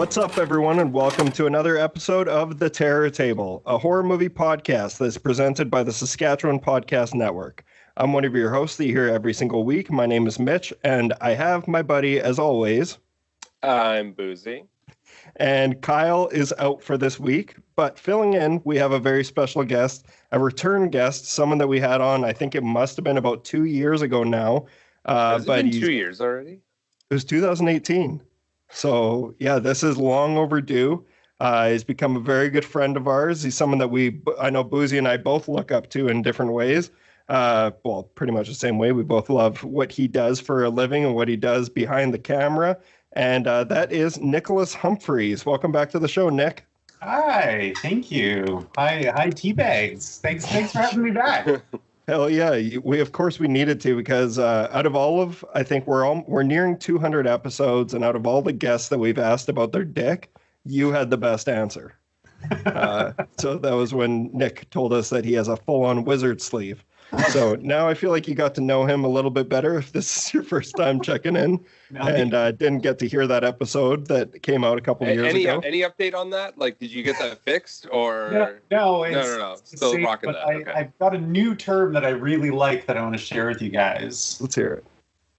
What's up, everyone, and welcome to another episode of The Terror Table, a horror movie podcast that's presented by the Saskatchewan Podcast Network. I'm one of your hosts that you hear every single week. My name is Mitch, and I have my buddy, as always. I'm Buzi. And Kyle is out for this week, but filling in, we have a very special guest, a return guest, someone that we had on, I think it must have been about 2 years ago now. Has it been 2 years already? It was 2018. So, yeah, this is long overdue. He's become a very good friend of ours. He's someone that I know Buzi and I both look up to in different ways. Well, pretty much the same way. We both love what he does for a living and what he does behind the camera. And that is Nicholas Humphries. Welcome back to the show, Nick. Hi, thank you. Hi, Teabags. Thanks for having me back. Hell yeah, we needed to, because out of all of, I think we're nearing 200 episodes, and out of all the guests that we've asked about their dick, you had the best answer. So that was when Nick told us that he has a full-on wizard sleeve. So now I feel like you got to know him a little bit better if this is your first time checking in and didn't get to hear that episode that came out a couple of years ago. Any update on that? Like, did you get that fixed or? No. Still rocking that. Okay. I've got a new term that I really like that I want to share with you guys. Let's hear it.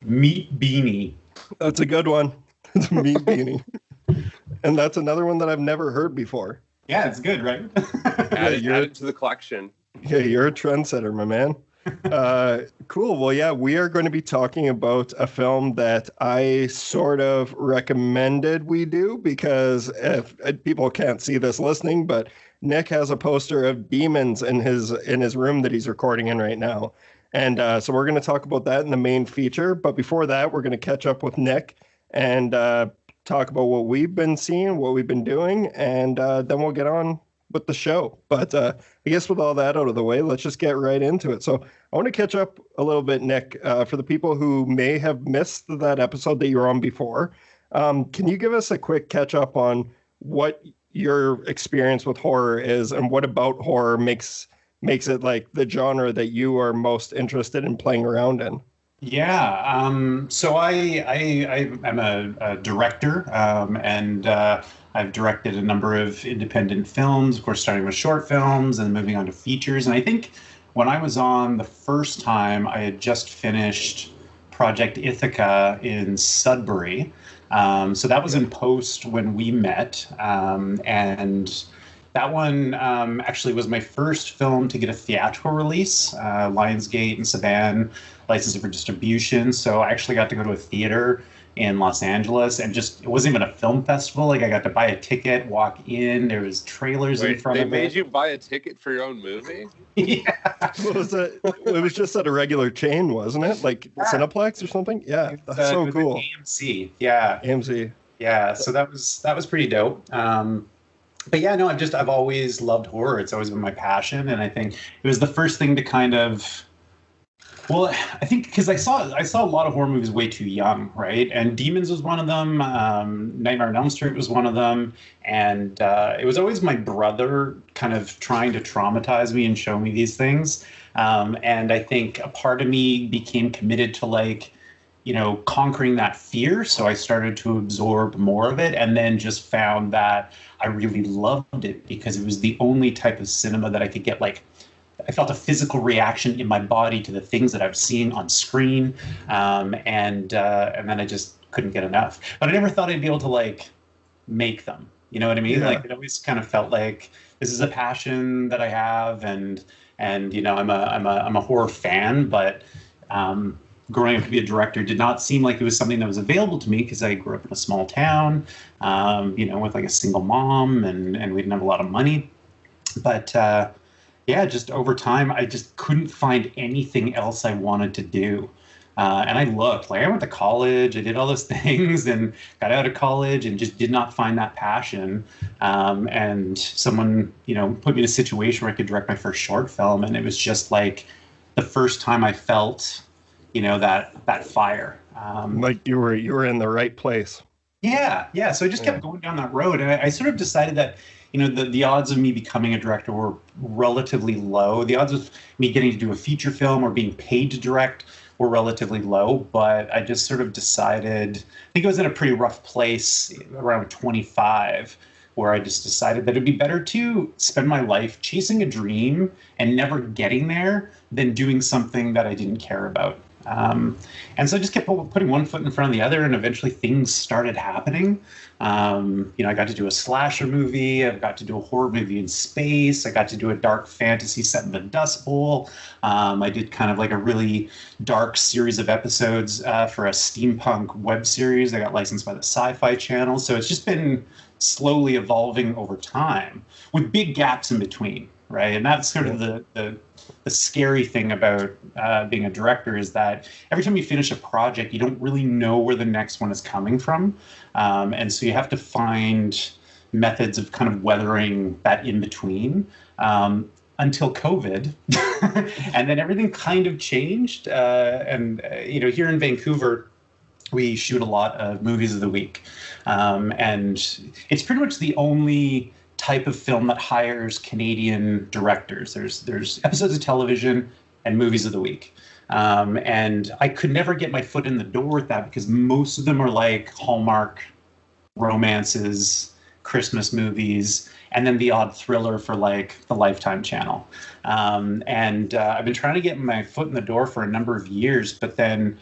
Meat beanie. That's a good one. It's meat beanie. And that's another one that I've never heard before. Yeah, it's good, right? Add it to the collection. Yeah, you're a trendsetter, my man. Cool. Well, yeah, we are going to be talking about a film that I sort of recommended we do, because if people can't see this listening, but Nick has a poster of demons in his room that he's recording in right now. And so we're going to talk about that in the main feature. But before that, we're going to catch up with Nick and talk about what we've been seeing, what we've been doing, and then we'll get on with the show. But I guess with all that out of the way, let's just get right into it. So I want to catch up a little bit, Nick, for the people who may have missed that episode that you were on before. Can you give us a quick catch up on what your experience with horror is, and what about horror makes it like the genre that you are most interested in playing around in? Yeah. So I'm a director, and I've directed a number of independent films, of course, starting with short films and moving on to features. And I think when I was on the first time, I had just finished Project ITHICA in Sudbury. So that was in post when we met. And that one actually was my first film to get a theatrical release. Lionsgate and Saban licensed it for distribution. So I actually got to go to a theater in Los Angeles, and it wasn't even a film festival. Like, I got to buy a ticket, walk in, there was trailers in front of it. They made you buy a ticket for your own movie? Yeah. What was it? It was just at a regular chain, wasn't it? Like Cineplex or something? Yeah, that's so cool. AMC, yeah. AMC. Yeah, so that was pretty dope. But yeah, no, I've always loved horror. It's always been my passion, and I think it was the first thing to kind of, well, I think because I saw a lot of horror movies way too young, right? And Demons was one of them. Nightmare on Elm Street was one of them. And it was always my brother kind of trying to traumatize me and show me these things. And I think a part of me became committed to conquering that fear. So I started to absorb more of it, and then just found that I really loved it because it was the only type of cinema that I could get, I felt a physical reaction in my body to the things that I was seeing on screen, and then I just couldn't get enough. But I never thought I'd be able to make them. You know what I mean? Yeah. It always kind of felt like this is a passion that I have, and I'm a horror fan, but growing up to be a director did not seem like it was something that was available to me, because I grew up in a small town, with a single mom, and we didn't have a lot of money, but. Yeah, just over time, I just couldn't find anything else I wanted to do. And I looked, I went to college, I did all those things and got out of college and just did not find that passion. And someone, put me in a situation where I could direct my first short film. And it was just the first time I felt, that fire. Like you were in the right place. Yeah. So I just kept going down that road. And I sort of decided that, the odds of me becoming a director were relatively low. The odds of me getting to do a feature film or being paid to direct were relatively low, but I just sort of decided, I think I was in a pretty rough place around 25, where I just decided that it'd be better to spend my life chasing a dream and never getting there than doing something that I didn't care about. And so I just kept putting one foot in front of the other, and eventually things started happening. I got to do a slasher movie. I've got to do a horror movie in space. I got to do a dark fantasy set in the Dust Bowl. I did kind of like a really dark series of episodes for a steampunk web series. I got licensed by the Sci-Fi Channel. So it's just been slowly evolving over time with big gaps in between, right? And that's sort of the scary thing about being a director, is that every time you finish a project, you don't really know where the next one is coming from. And so you have to find methods of kind of weathering that in between until COVID. And then everything kind of changed. Here in Vancouver, we shoot a lot of movies of the week. And it's pretty much the only type of film that hires Canadian directors. There's episodes of television and movies of the week. And I could never get my foot in the door with that, because most of them are like Hallmark romances, Christmas movies, and then the odd thriller for like the Lifetime channel. I've been trying to get my foot in the door for a number of years, but then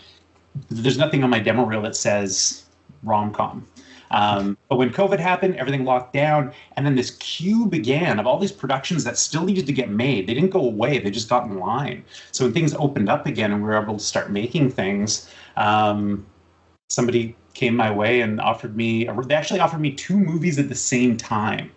there's nothing on my demo reel that says rom-com. But when COVID happened, everything locked down, and then this queue began of all these productions that still needed to get made. They didn't go away, they just got in line. So when things opened up again and we were able to start making things, somebody came my way and they actually offered me 2 movies at the same time.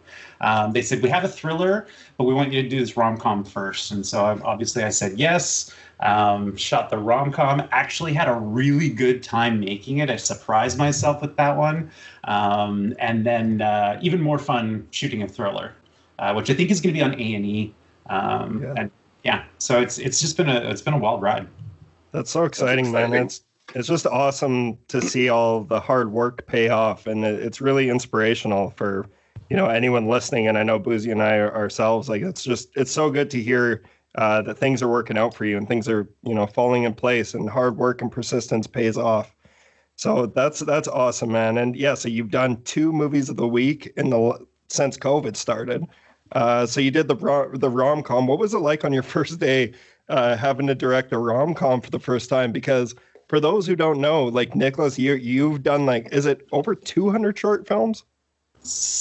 They said, we have a thriller, but we want you to do this rom-com first. And so I said yes. Shot the rom-com, actually had a really good time making it. I surprised myself with that one. And then even more fun shooting a thriller, which I think is going to be on A&E. So it's just been a wild ride. That's so exciting, man. It's just awesome to see all the hard work pay off, and it's really inspirational for anyone listening. And I know Buzi and I ourselves, like it's so good to hear that things are working out for you and things are falling in place, and hard work and persistence pays off. So that's awesome, man. And yeah, so you've done 2 movies of the week since COVID started. So you did the rom-com. What was it like on your first day having to direct a rom-com for the first time? Because for those who don't know, like Nicholas, you've done is it over 200 short films?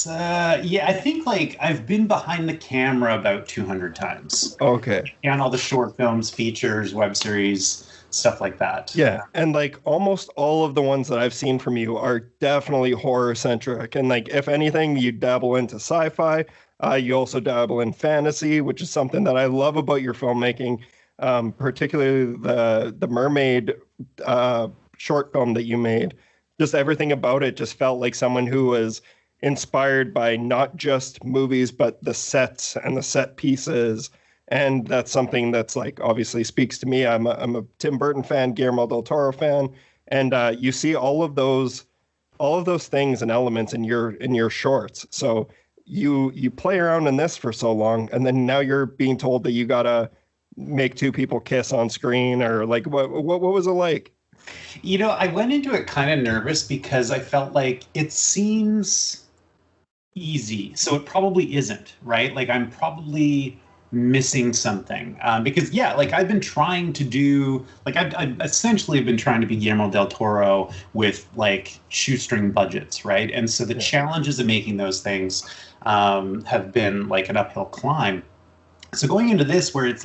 I think I've been behind the camera about 200 times. Okay. And all the short films, features, web series, stuff like that. Yeah. And almost all of the ones that I've seen from you are definitely horror centric. And if anything, you dabble into sci-fi. You also dabble in fantasy, which is something that I love about your filmmaking, particularly the Mermaid short film that you made. Just everything about it just felt like someone who was inspired by not just movies, but the sets and the set pieces. And that's something that's obviously speaks to me. I'm a Tim Burton fan, Guillermo del Toro fan. And you see all of those things and elements in your shorts. So you play around in this for so long, and then now you're being told that you gotta make 2 people kiss on screen, or what was it like? I went into it kind of nervous because I felt like it seems easy, so it probably isn't, right? I'm probably missing something because I've been trying to do I've essentially been trying to be Guillermo del Toro with shoestring budgets, right? And so the challenges of making those things have been an uphill climb. So going into this, where it's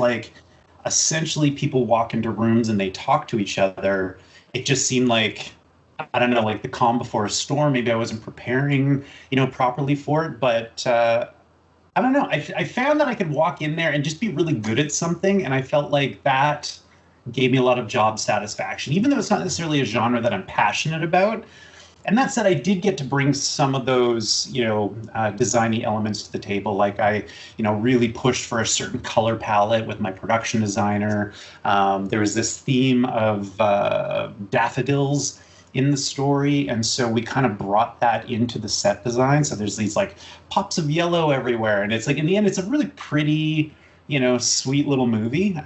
essentially people walk into rooms and they talk to each other, it just seemed I don't know, the calm before a storm. Maybe I wasn't preparing, properly for it. But I don't know. I found that I could walk in there and just be really good at something. And I felt like that gave me a lot of job satisfaction, even though it's not necessarily a genre that I'm passionate about. And that said, I did get to bring some of those, designy elements to the table. I really pushed for a certain color palette with my production designer. There was this theme of daffodils in the story, and so we kind of brought that into the set design. So there's these pops of yellow everywhere, and it's in the end, it's a really pretty, sweet little movie.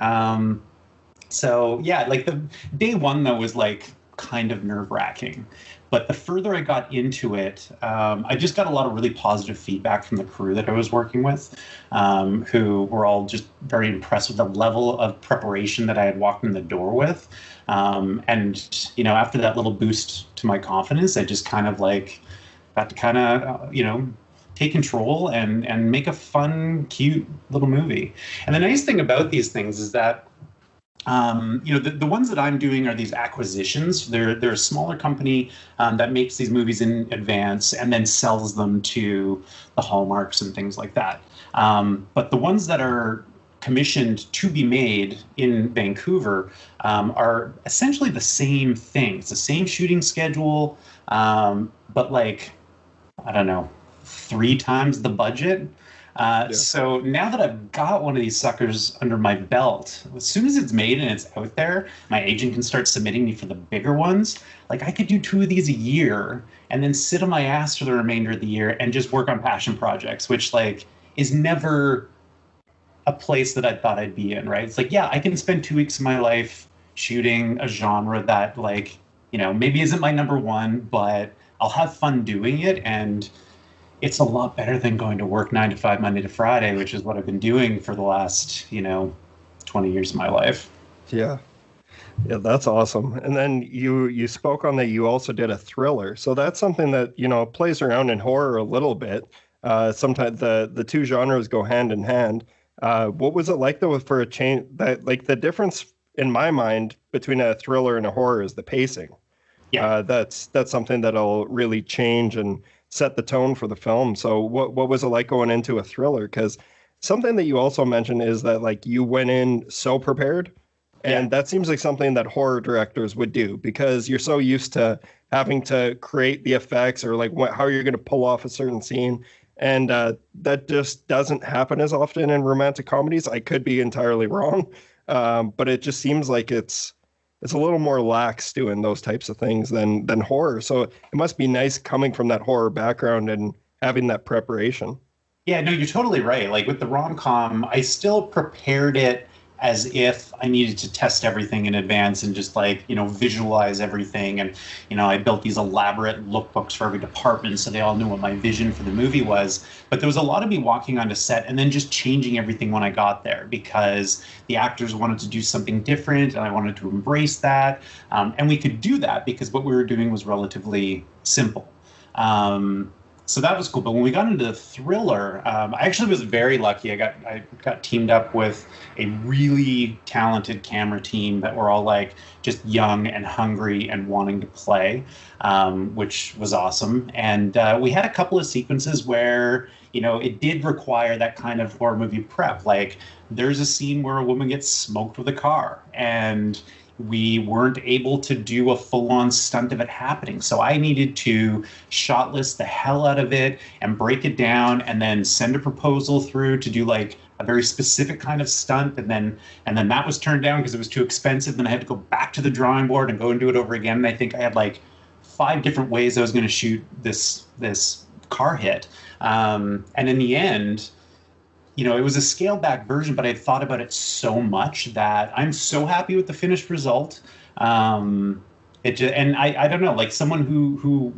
So yeah, like the day one though was like kind of nerve-wracking. But the further I got into it, I just got a lot of really positive feedback from the crew that I was working with, who were all just very impressed with the level of preparation that I had walked in the door with. And, you know, after that little boost to my confidence, I just kind of like got to kind of, you know, take control and make a fun, cute little movie. And the nice thing about these things is that, you know, the ones that I'm doing are these acquisitions. They're a smaller company that makes these movies in advance and then sells them to the Hallmarks and things like that. But the ones that are commissioned to be made in Vancouver are essentially the same thing. It's the same shooting schedule, but like, I don't know, 3 times the budget. So now that I've got one of these suckers under my belt, as soon as it's made and it's out there, my agent can start submitting me for the bigger ones. Like I could do 2 of these a year and then sit on my ass for the remainder of the year and just work on passion projects, which like is never a place that I thought I'd be in, right? It's like, yeah, I can spend 2 weeks of my life shooting a genre that like, you know, maybe isn't my number one, but I'll have fun doing it. And it's a lot better than going to work 9 to 5, Monday to Friday, which is what I've been doing for the last, you know, 20 years of my life. Yeah. Yeah, that's awesome. And then you spoke on that you also did a thriller. So that's something that, you know, plays around in horror a little bit. Sometimes the 2 genres go hand in hand. What was it like though for a change that like the difference in my mind between a thriller and a horror is the pacing. Yeah. That's something that'll really change and set the tone for the film. So what was it like going into a thriller? Because something that you also mentioned is that like you went in so prepared, and that seems like something that horror directors would do because you're so used to having to create the effects or like how you're going to pull off a certain scene. And that just doesn't happen as often in romantic comedies. I could be entirely wrong, but it just seems like it's a little more lax doing those types of things than horror. So it must be nice coming from that horror background and having that preparation. Yeah, no, you're totally right. Like with the rom-com, I still prepared it as if I needed to test everything in advance and just like, you know, visualize everything. And, you know, I built these elaborate lookbooks for every department so they all knew what my vision for the movie was. But there was a lot of me walking onto set and then just changing everything when I got there because the actors wanted to do something different and I wanted to embrace that. And we could do that because what we were doing was relatively simple. So that was cool. But when we got into the thriller, I actually was very lucky. I got teamed up with a really talented camera team that were all like just young and hungry and wanting to play, which was awesome. And we had a couple of sequences where, you know, it did require that kind of horror movie prep. Like there's a scene where a woman gets smoked with a car and we weren't able to do a full-on stunt of it happening. So I needed to shot list the hell out of it and break it down and then send a proposal through to do like a very specific kind of stunt. And then that was turned down because it was too expensive. Then I had to go back to the drawing board and go and do it over again. And I think I had like 5 different ways I was going to shoot this car hit. And in the end, you know, it was a scaled back version, but I thought about it so much that I'm so happy with the finished result. And I don't know, like someone who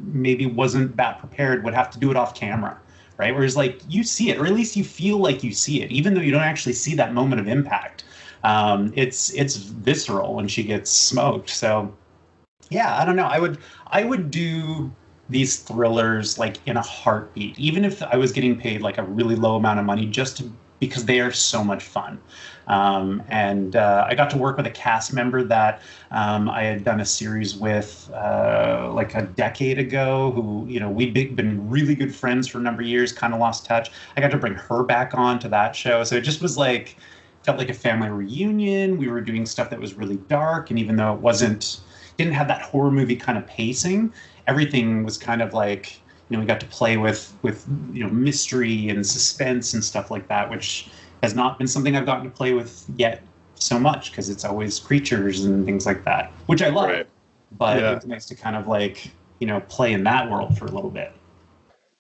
maybe wasn't that prepared would have to do it off camera, right? Whereas like you see it, or at least you feel like you see it, even though you don't actually see that moment of impact. It's visceral when she gets smoked. So yeah, I don't know. I would do these thrillers like in a heartbeat, even if I was getting paid like a really low amount of money because they are so much fun. And I got to work with a cast member that I had done a series with like a decade ago who, you know, we'd been really good friends for a number of years, kind of lost touch. I got to bring her back on to that show. So it just was like, felt like a family reunion. We were doing stuff that was really dark. And even though it didn't have that horror movie kind of pacing, everything was kind of like, you know, we got to play with you know, mystery and suspense and stuff like that, which has not been something I've gotten to play with yet so much because it's always creatures and things like that, which I love. Right. But it's nice to kind of like, you know, play in that world for a little bit.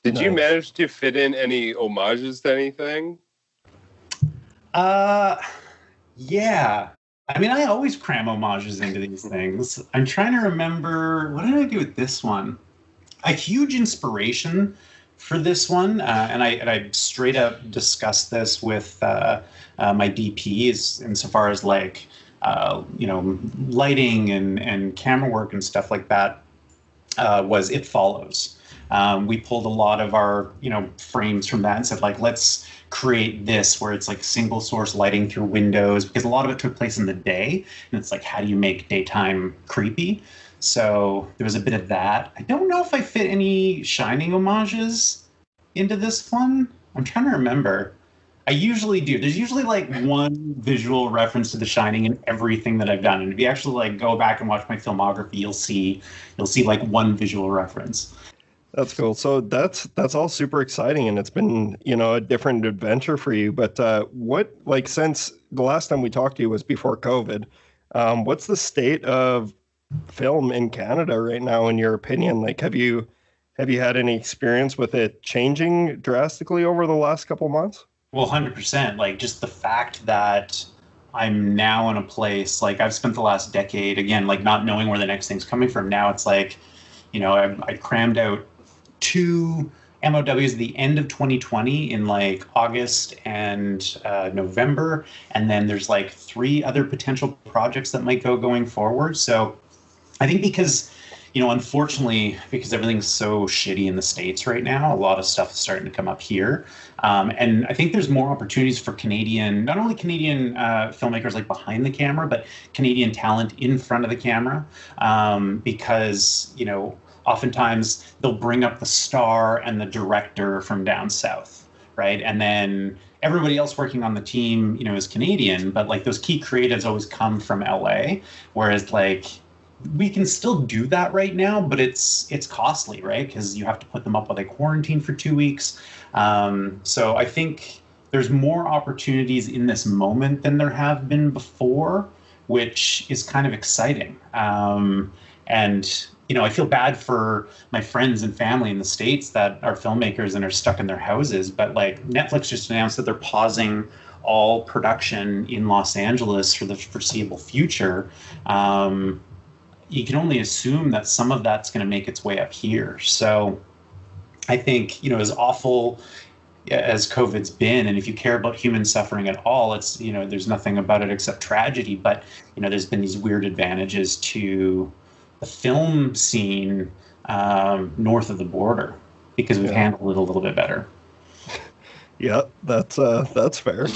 Did you manage to fit in any homages to anything? Yeah. I mean, I always cram homages into these things. I'm trying to remember, what did I do with this one? A huge inspiration for this one, and I straight up discussed this with my DPs insofar as like, lighting and camera work and stuff like that, was It Follows. We pulled a lot of our, frames from that and said, like, let's create this where it's like single source lighting through windows, because a lot of it took place in the day. And it's like, how do you make daytime creepy? So there was a bit of that. I don't know if I fit any Shining homages into this one. I'm trying to remember. I usually do. There's usually like one visual reference to The Shining in everything that I've done. And if you actually like go back and watch my filmography, you'll see like one visual reference. That's cool. So that's all super exciting, and it's been, a different adventure for you. But since the last time we talked to you was before COVID, what's the state of film in Canada right now, in your opinion? Like, have you had any experience with it changing drastically over the last couple of months? Well, 100%. Like, just the fact that I'm now in a place, like, I've spent the last decade, again, like, not knowing where the next thing's coming from. Now it's like, I crammed out 2 MOWs at the end of 2020 in like August and November. And then there's like 3 other potential projects that might going forward. So I think because, unfortunately, because everything's so shitty in the States right now, a lot of stuff is starting to come up here. And I think there's more opportunities for not only Canadian filmmakers like behind the camera, but Canadian talent in front of the camera. Because, oftentimes they'll bring up the star and the director from down south, right? And then everybody else working on the team, is Canadian, but like those key creatives always come from LA. Whereas like we can still do that right now, but it's costly, right? Because you have to put them up while they quarantine for 2 weeks. So I think there's more opportunities in this moment than there have been before, which is kind of exciting. And I feel bad for my friends and family in the States that are filmmakers and are stuck in their houses. But like Netflix just announced that they're pausing all production in Los Angeles for the foreseeable future. You can only assume that some of that's going to make its way up here. So I think, as awful as COVID's been, and if you care about human suffering at all, it's, there's nothing about it except tragedy. But, there's been these weird advantages to the film scene north of the border because we've handled it a little bit better. Yeah, that's fair.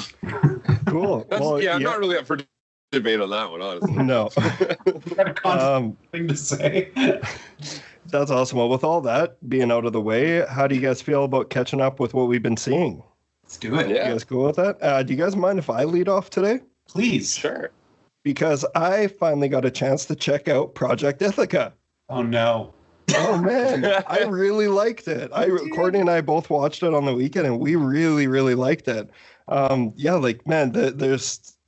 Cool. I'm not really up for debate on that one, honestly. No. Got a constant thing to say. That's awesome. Well, with all that being out of the way, how do you guys feel about catching up with what we've been seeing? Let's do it. Yeah. You guys cool with that? Do you guys mind if I lead off today? Please. Sure. Because I finally got a chance to check out Project Ithica. Oh, no. Oh, man. I really liked it. Courtney and I both watched it on the weekend, and we really, really liked it.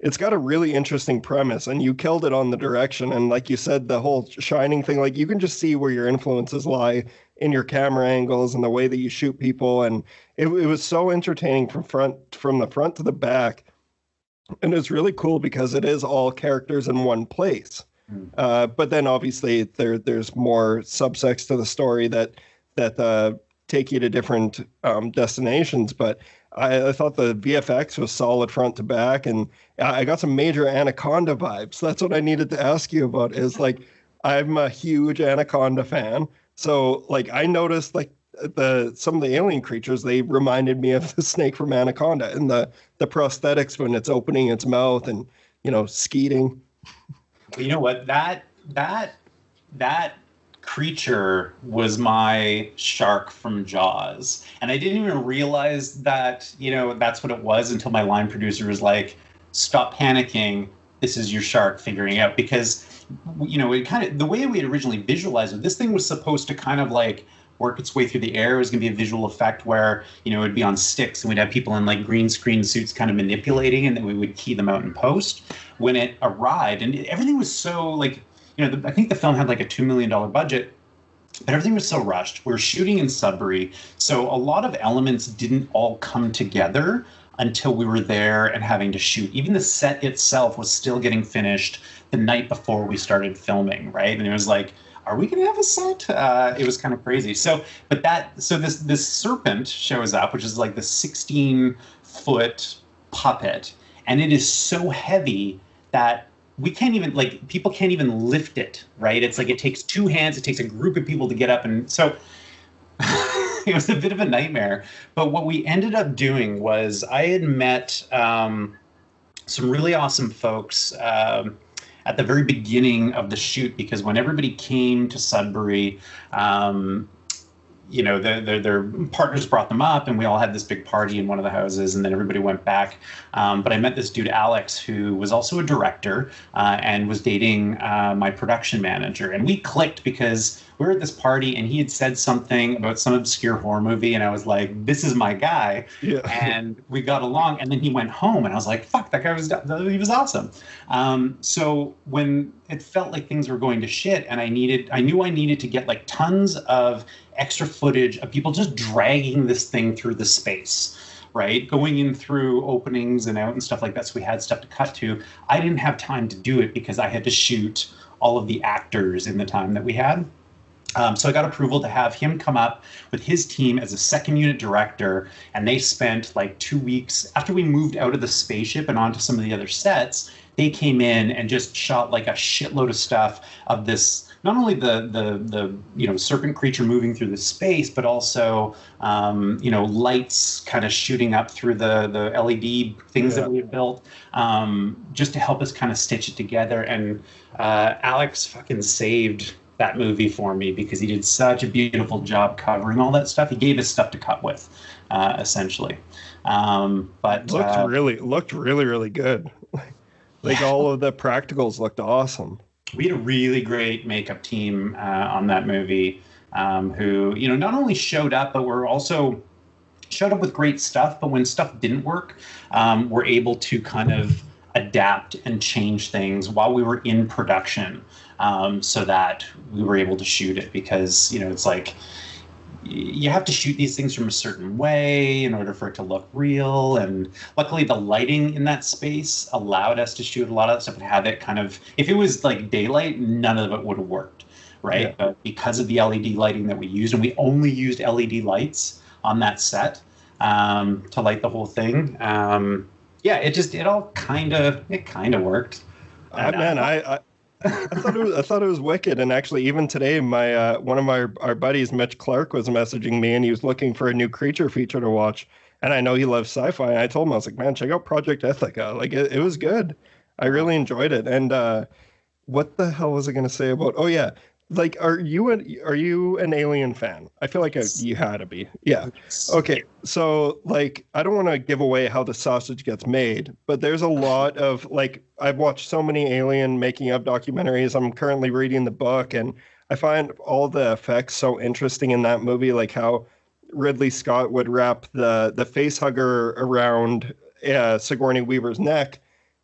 It's got a really interesting premise, and you killed it on the direction. And like you said, the whole Shining thing, like you can just see where your influences lie in your camera angles and the way that you shoot people. And it was so entertaining from the front to the back. And it's really cool because it is all characters in one place. But then obviously there's more subsects to the story that take you to different destinations. But I thought the VFX was solid front to back, and I got some major Anaconda vibes. That's what I needed to ask you about, is like, I'm a huge Anaconda fan. So like I noticed like some of the alien creatures, they reminded me of the snake from Anaconda, and the prosthetics when it's opening its mouth and, skeeting. You know what? That creature was my shark from Jaws. And I didn't even realize that, that's what it was until my line producer was like, stop panicking. This is your shark figuring out. Because, it kind of, the way we had originally visualized it, this thing was supposed to kind of like work its way through the air. It was going to be a visual effect where, it would be on sticks and we'd have people in like green screen suits kind of manipulating, and then we would key them out in post. When it arrived, and everything was so like, I think the film had like a $2 million budget, but everything was so rushed. We're shooting in Sudbury, so a lot of elements didn't all come together until we were there and having to shoot. Even the set itself was still getting finished the night before we started filming, right? And it was like, are we going to have a set? It was kind of crazy. So this serpent shows up, which is like the 16-foot puppet, and it is so heavy that we can't even, like, people can't even lift it, right? It's like it takes two hands, it takes a group of people to get up, and so it was a bit of a nightmare. But what we ended up doing was I had met some really awesome folks at the very beginning of the shoot, because when everybody came to Sudbury, you know, their partners brought them up, and we all had this big party in one of the houses, and then everybody went back. But I met this dude, Alex, who was also a director and was dating my production manager. And we clicked because we were at this party, and he had said something about some obscure horror movie, and I was like, this is my guy. Yeah. And we got along, and then he went home, and I was like, fuck, that guy he was awesome. So when it felt like things were going to shit, and I knew I needed to get like tons of extra footage of people just dragging this thing through the space, right? Going in through openings and out and stuff like that. So we had stuff to cut to. I didn't have time to do it because I had to shoot all of the actors in the time that we had. So I got approval to have him come up with his team as a second unit director, and they spent like 2 weeks after we moved out of the spaceship and onto some of the other sets. They came in and just shot like a shitload of stuff of this, not only the you know, serpent creature moving through the space, but also you know, lights kind of shooting up through the LED things that we had built, just to help us kind of stitch it together. And Alex fucking saved that movie for me because he did such a beautiful job covering all that stuff. He gave us stuff to cut with, essentially. But looked really good. Like all of the practicals looked awesome. We had a really great makeup team on that movie, who, you know, not only showed up, but were also showed up with great stuff. But when stuff didn't work, were able to kind of adapt and change things while we were in production, so that we were able to shoot it. Because, you know, it's like you have to shoot these things from a certain way in order for it to look real. And luckily the lighting in that space allowed us to shoot a lot of that stuff and have it kind of, if it was like daylight, none of it would have worked, right? Yeah. But because of the LED lighting that we used, and we only used LED lights on that set to light the whole thing. Yeah, it all kind of worked. Man, I thought it was wicked. And actually, even today, my one of our buddies, Mitch Clark, was messaging me, and he was looking for a new creature feature to watch. And I know he loves sci-fi, and I told him, I was like, man, check out Project Ithica. Like, it was good. I really enjoyed it. And what the hell was I going to say about? Oh yeah, like, are you an Alien fan? I feel like you had to be. Yeah. Okay. So, like, I don't want to give away how the sausage gets made, but there's a lot of, like, I've watched so many Alien making of documentaries. I'm currently reading the book, and I find all the effects so interesting in that movie, like how Ridley Scott would wrap the face hugger around Sigourney Weaver's neck,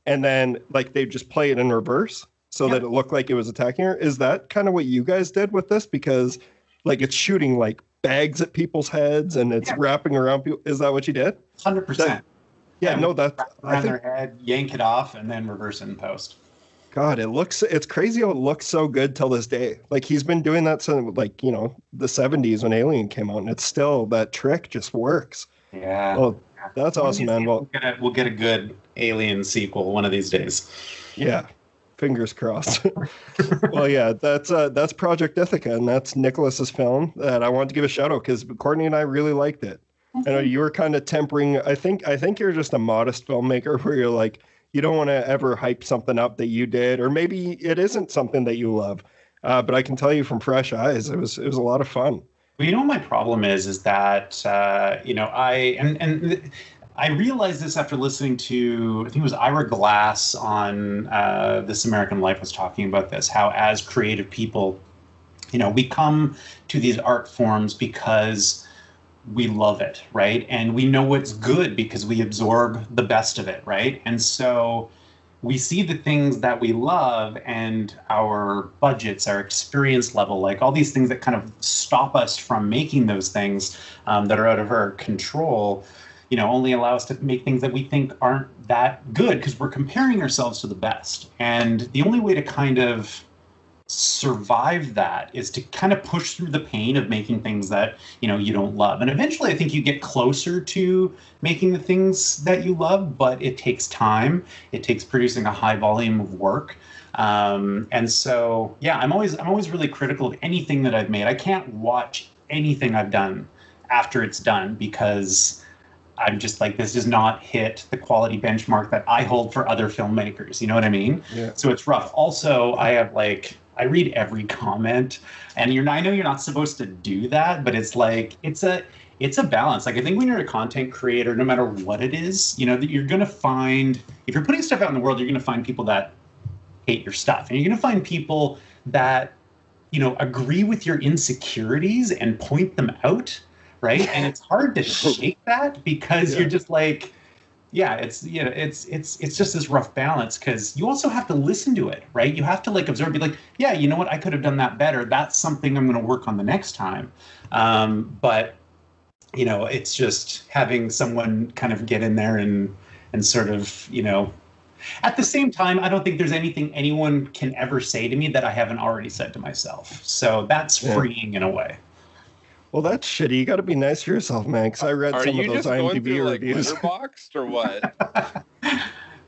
and then, like, they just play it in reverse, so that it looked like it was attacking her. Is that kind of what you guys did with this? Because, like, it's shooting like bags at people's heads and it's wrapping around people. Is that what you did? 100%. Yeah, no, that's around their head, yank it off, and then reverse it in post. God, it's crazy how it looks so good till this day. Like, he's been doing that since, like, you know, the 70s when Alien came out, and it's still, that trick just works. Yeah. Well, that's awesome, man. Well, we'll get a good Alien sequel one of these days. Yeah. Fingers crossed. Well, yeah, that's Project Ithica, and that's Nicholas's film that I wanted to give a shout out because Courtney and I really liked it. I know you were kind of tempering. I think you're just a modest filmmaker where you're like, you don't want to ever hype something up that you did, or maybe it isn't something that you love. But I can tell you from fresh eyes, it was a lot of fun. Well, you know what my problem is that you know, I realized this after listening to, I think it was Ira Glass on This American Life was talking about this, how as creative people, you know, we come to these art forms because we love it, right? And we know what's good because we absorb the best of it, right? And so we see the things that we love and our budgets, our experience level, like all these things that kind of stop us from making those things that are out of our control. only allow us to make things that we think aren't that good because we're comparing ourselves to the best. And the only way to kind of survive that is to kind of push through the pain of making things that you don't love. And eventually I think you get closer to making the things that you love, but it takes time. It takes producing a high volume of work. And so I'm always really critical of anything that I've made. I can't watch anything I've done after it's done because I'm just like, this does not hit the quality benchmark that I hold for other filmmakers. You know what I mean? Yeah. So it's rough. Also, I read every comment, and I know you're not supposed to do that, but it's like, it's a balance. Like, I think when you're a content creator, no matter what it is, that you're going to find, if you're putting stuff out in the world, you're going to find people that hate your stuff. And you're going to find people that, agree with your insecurities and point them out. Right. And it's hard to shake that because you're just like, it's just this rough balance because you also have to listen to it. Right. You have to observe, be like, you know what? I could have done that better. That's something I'm going to work on the next time. But, it's just having someone kind of get in there and sort of, at the same time, I don't think there's anything anyone can ever say to me that I haven't already said to myself. So that's freeing in a way. Well, that's shitty. You got to be nice to yourself, man. Because I read some of those IMDb reviews. Letterboxd or what?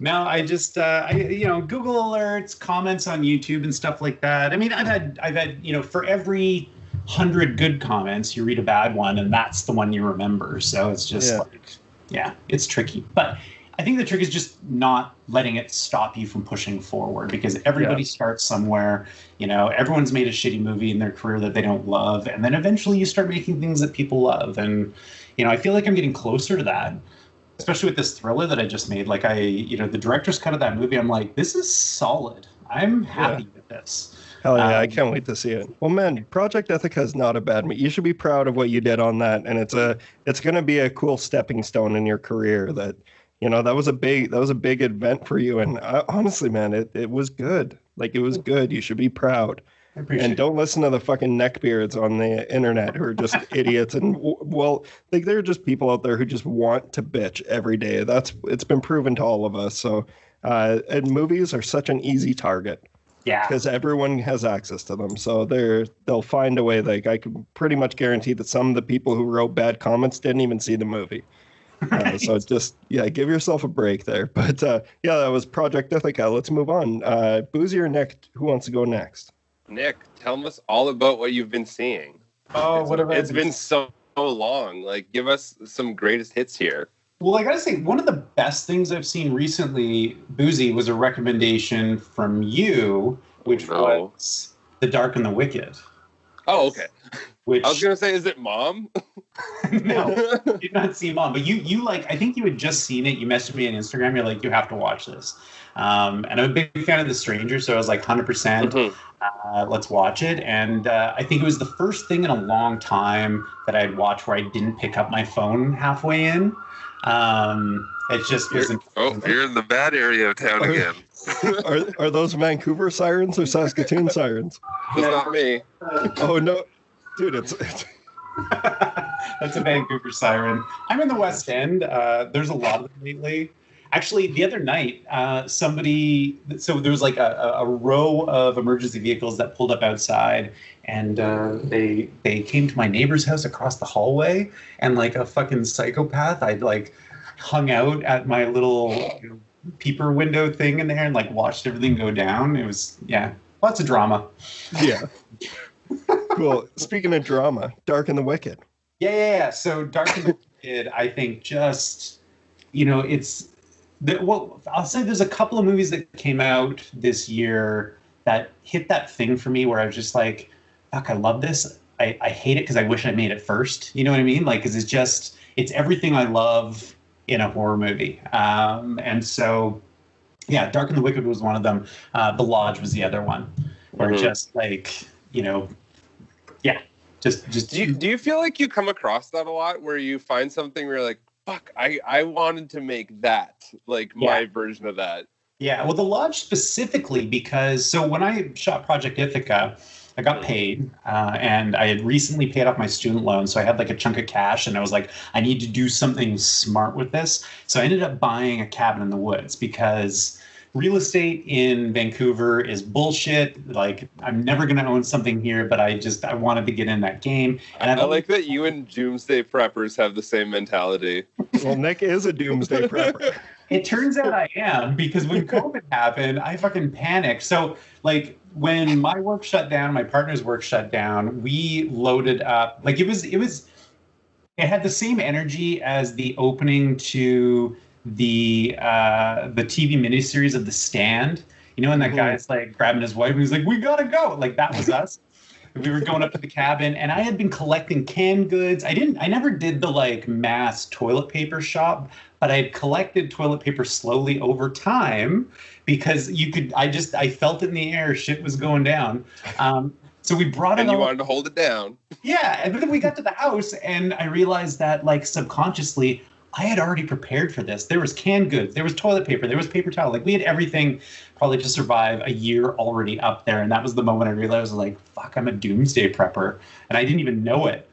No, I just Google alerts, comments on YouTube, and stuff like that. I mean, I've had for every 100 good comments, you read a bad one, and that's the one you remember. So it's just it's tricky. But I think the trick is just not letting it stop you from pushing forward because everybody starts somewhere. Everyone's made a shitty movie in their career that they don't love. And then eventually you start making things that people love. And, I feel like I'm getting closer to that, especially with this thriller that I just made. Like the director's cut of that movie, I'm like, this is solid. I'm happy with this. Hell yeah, I can't wait to see it. Well, man, Project Ithica is not a bad movie. You should be proud of what you did on that. And it's going to be a cool stepping stone in your career that, that was a big event for you. And honestly, man, it was good. Like, it was good. You should be proud. I appreciate and don't listen to the fucking neckbeards on the internet who are just idiots. And there are just people out there who just want to bitch every day. It's been proven to all of us. So, and movies are such an easy target. Yeah. Because everyone has access to them. So they'll find a way. Like, I can pretty much guarantee that some of the people who wrote bad comments didn't even see the movie. Right. So just, give yourself a break there. But that was Project Ithica. Let's move on. Buzi or Nick, who wants to go next? Nick, tell us all about what you've been seeing. It's been so long. Like, give us some greatest hits here. Well, I gotta say, one of the best things I've seen recently, Buzi, was a recommendation from you, which was The Dark and the Wicked. Oh, okay. I was gonna say, is it Mom? No, I did not see Mom, but you I think you had just seen it. You messaged me on Instagram. You're like, you have to watch this. And I'm a big fan of The Stranger, so I was like, 100%. Let's watch it. And I think it was the first thing in a long time that I'd watched where I didn't pick up my phone halfway in. It just wasn't. Oh, you're in the bad area of town again. Are those Vancouver sirens or Saskatoon sirens? It's not me. Oh no, dude, it's That's a Vancouver siren. I'm in the West End. There's a lot of them lately. Actually, the other night, so there was like a row of emergency vehicles that pulled up outside, and they came to my neighbor's house across the hallway, and like a fucking psychopath, I'd like hung out at my little peeper window thing in there and like watched everything go down. It was, lots of drama. Yeah. Cool. Speaking of drama, Dark and the Wicked. Yeah. So Dark and the Wicked, I think just, I'll say there's a couple of movies that came out this year that hit that thing for me where I was just like, fuck, I love this. I hate it because I wish I made it first. You know what I mean? Like, because it's everything I love in a horror movie. And so, Dark and the Wicked was one of them. The Lodge was the other one. Where just like, just do you feel like you come across that a lot where you find something where you're like, fuck, I wanted to make that, like my version of that. Yeah, well, The Lodge specifically because, so when I shot Project Ithica, I got paid, and I had recently paid off my student loan, so I had like a chunk of cash, and I was like, I need to do something smart with this. So I ended up buying a cabin in the woods because real estate in Vancouver is bullshit. Like, I'm never going to own something here, but I wanted to get in that game. And I like that you and doomsday preppers have the same mentality. Well, Nick is a doomsday prepper. It turns out I am, because when COVID happened, I fucking panicked. So, like, when my work shut down, my partner's work shut down, we loaded up. Like, it had the same energy as the opening to the TV miniseries of The Stand, you know, and that guy's like grabbing his wife and he's like, we gotta go. Like, that was us. We were going up to the cabin, and I had been collecting canned goods. I never did the like mass toilet paper shop, but I had collected toilet paper slowly over time because I felt it in the air. Shit was going down. So we brought it. And you wanted to hold it down. Yeah, and then we got to the house, and I realized that, like, subconsciously, I had already prepared for this. There was canned goods, there was toilet paper, there was paper towel. Like, we had everything probably to survive a year already up there. And that was the moment I realized, like, fuck, I'm a doomsday prepper. And I didn't even know it.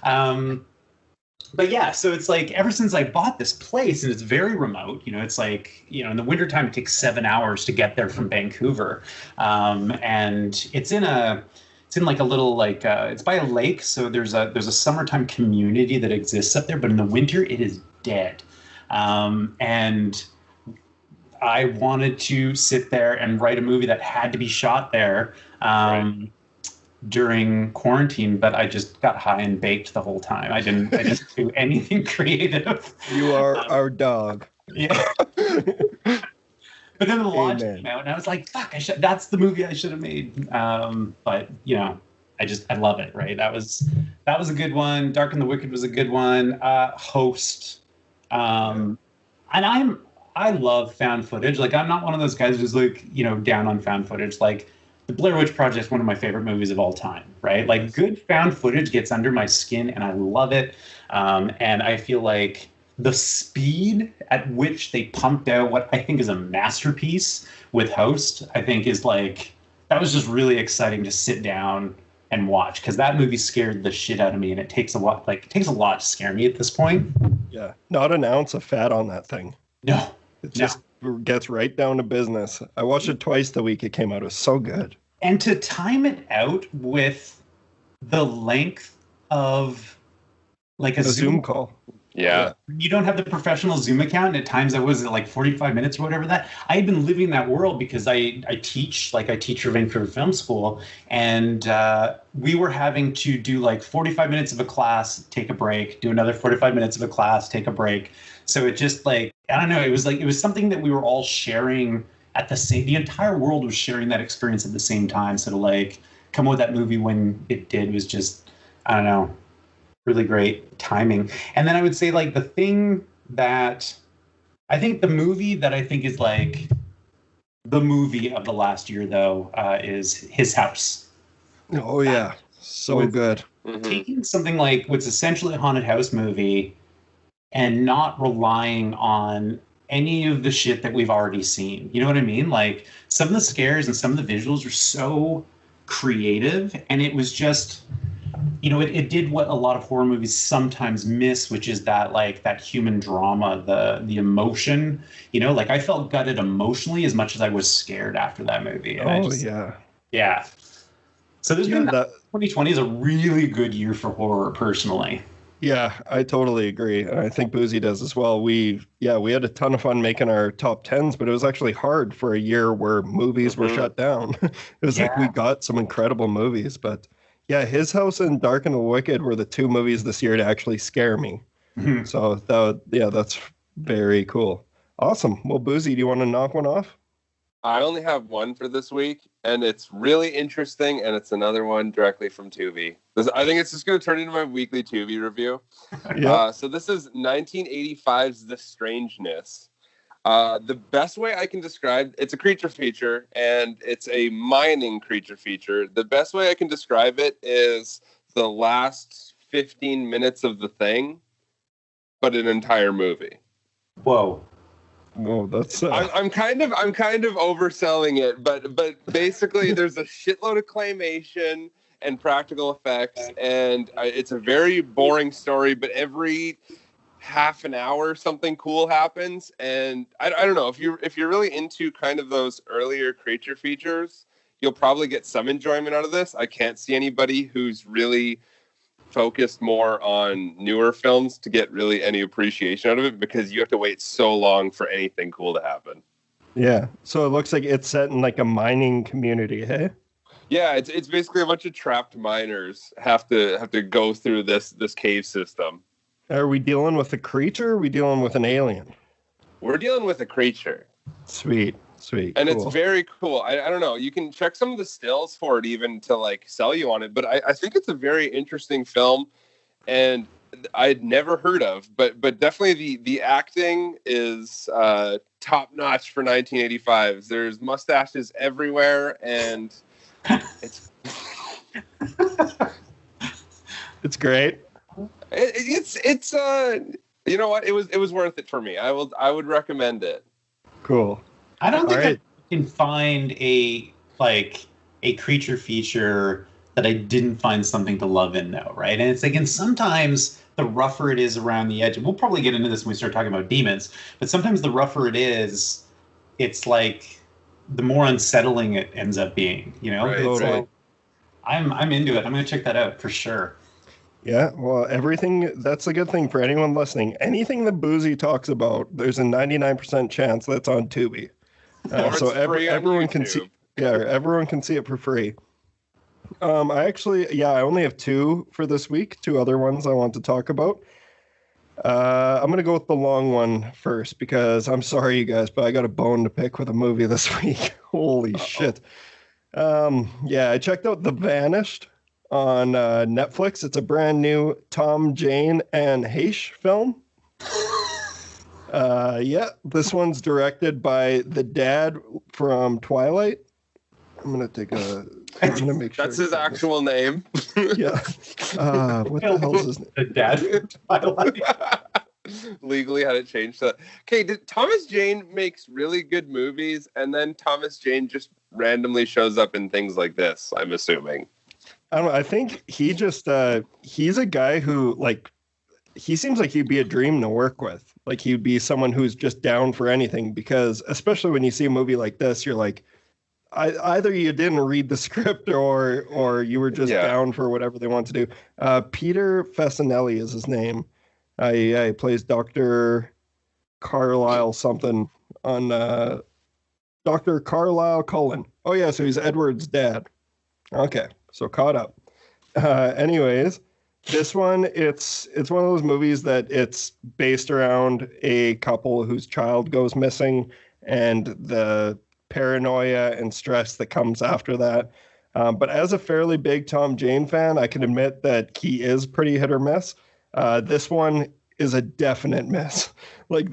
But yeah, so it's like, ever since I bought this place, and it's very remote, you know, it's like, you know, in the wintertime, it takes 7 hours to get there from Vancouver. And it's in like a little, like, it's by a lake. So there's a summertime community that exists up there, but in the winter it is dead. And I wanted to sit there and write a movie that had to be shot there during quarantine, but I just got high and baked the whole time. I didn't do anything creative. You are our dog. Yeah. But then the launch came out, and I was like, fuck, that's the movie I should have made. But, you know, I love it, right? That was a good one. Dark and the Wicked was a good one. Host. And I love found footage. Like, I'm not one of those guys who's, like, you know, down on found footage. Like, The Blair Witch Project is one of my favorite movies of all time, right? Like, good found footage gets under my skin, and I love it. And I feel like the speed at which they pumped out what I think is a masterpiece with Host, I think is like, that was just really exciting to sit down and watch, because that movie scared the shit out of me, and it takes a lot to scare me at this point. Yeah, not an ounce of fat on that thing. No. It just gets right down to business. I watched it twice the week it came out. It was so good. And to time it out with the length of like a Zoom call. Yeah. You don't have the professional Zoom account, and at times I was at like 45 minutes or whatever that. I had been living that world because I teach for Vancouver Film School, and we were having to do like 45 minutes of a class, take a break, do another 45 minutes of a class, take a break. So it just, like, I don't know, it was something that we were all sharing the entire world was sharing that experience at the same time. So to like come up with that movie when it did was just, I don't know, really great timing. And then I would say, like, the thing that I think, the movie that I think is like the movie of the last year, though, is His House. Oh yeah, so good. Taking something like what's essentially a haunted house movie and not relying on any of the shit that we've already seen. You know what I mean? Like, some of the scares and some of the visuals are so creative, and it was just, you know, it did what a lot of horror movies sometimes miss, which is that, like, that human drama, the emotion. You know, like, I felt gutted emotionally as much as I was scared after that movie. And yeah. So there's been 2020 is a really good year for horror, personally. Yeah, I totally agree. And I think Buzi does as well. We had a ton of fun making our top 10s, but it was actually hard for a year where movies were shut down. It was like we got some incredible movies, but yeah, His House and Dark and the Wicked were the two movies this year to actually scare me. So that's very cool. Awesome. Well, Buzi, do you want to knock one off? I only have one for this week, and it's really interesting, and it's another one directly from Tubi. I think it's just going to turn into my weekly Tubi review. So this is 1985's The Strangeness. The best way I can describe, it's a creature feature, and it's a mining creature feature. The best way I can describe it is the last 15 minutes of The Thing, but an entire movie. Whoa. Well, that's I'm kind of overselling it, but basically there's a shitload of claymation and practical effects, and it's a very boring story, but every half an hour something cool happens, and I don't know, if you're really into kind of those earlier creature features, you'll probably get some enjoyment out of this. I can't see anybody who's really focused more on newer films to get really any appreciation out of it, because you have to wait so long for anything cool to happen. Yeah, so it looks like it's set in like a mining community, hey? Yeah, it's basically a bunch of trapped miners have to go through this cave system. Are we dealing with a creature, or are we dealing with an alien? We're dealing with a creature. Sweet. And cool. It's very cool. I don't know. You can check some of the stills for it even to like sell you on it. But I think it's a very interesting film, and I'd never heard of. But definitely the acting is top notch for 1985s. There's mustaches everywhere, and it's it's great. It's you know what? It was worth it for me. I would recommend it. Cool. I don't think I can find a creature feature that I didn't find something to love in, though, right? And it's like, and sometimes the rougher it is around the edge, and we'll probably get into this when we start talking about demons, but sometimes the rougher it is, it's like the more unsettling it ends up being, you know? Right, it's right. like, I'm into it. I'm going to check that out for sure. Yeah, well, that's a good thing for anyone listening. Anything that Buzi talks about, there's a 99% chance that's on Tubi. So everyone can see. Yeah, everyone can see it for free. I only have two for this week. Two other ones I want to talk about. I'm going to go with the long one first, because I'm sorry, you guys, but I got a bone to pick with a movie this week. Holy shit. I checked out The Vanished on Netflix. It's a brand new Tom, Jane, and Haish film. This one's directed by the dad from Twilight. I'm gonna make sure that's his actual name. Yeah. What the hell is his name? The dad from Twilight. Legally had it changed. Okay, Thomas Jane makes really good movies, and then Thomas Jane just randomly shows up in things like this, I'm assuming. I don't know. I think he just he's a guy who, like, he seems like he'd be a dream to work with. Like, he'd be someone who's just down for anything, because especially when you see a movie like this, you're like, either you didn't read the script or you were just down for whatever they want to do. Peter Fasinelli is his name. He plays Dr. Carlisle something on Dr. Carlisle Cullen. Oh yeah, so he's Edward's dad. Okay, so caught up. Anyways, this one, it's one of those movies that it's based around a couple whose child goes missing and the paranoia and stress that comes after that. But as a fairly big Tom Jane fan, I can admit that he is pretty hit or miss. This one is a definite miss. Like,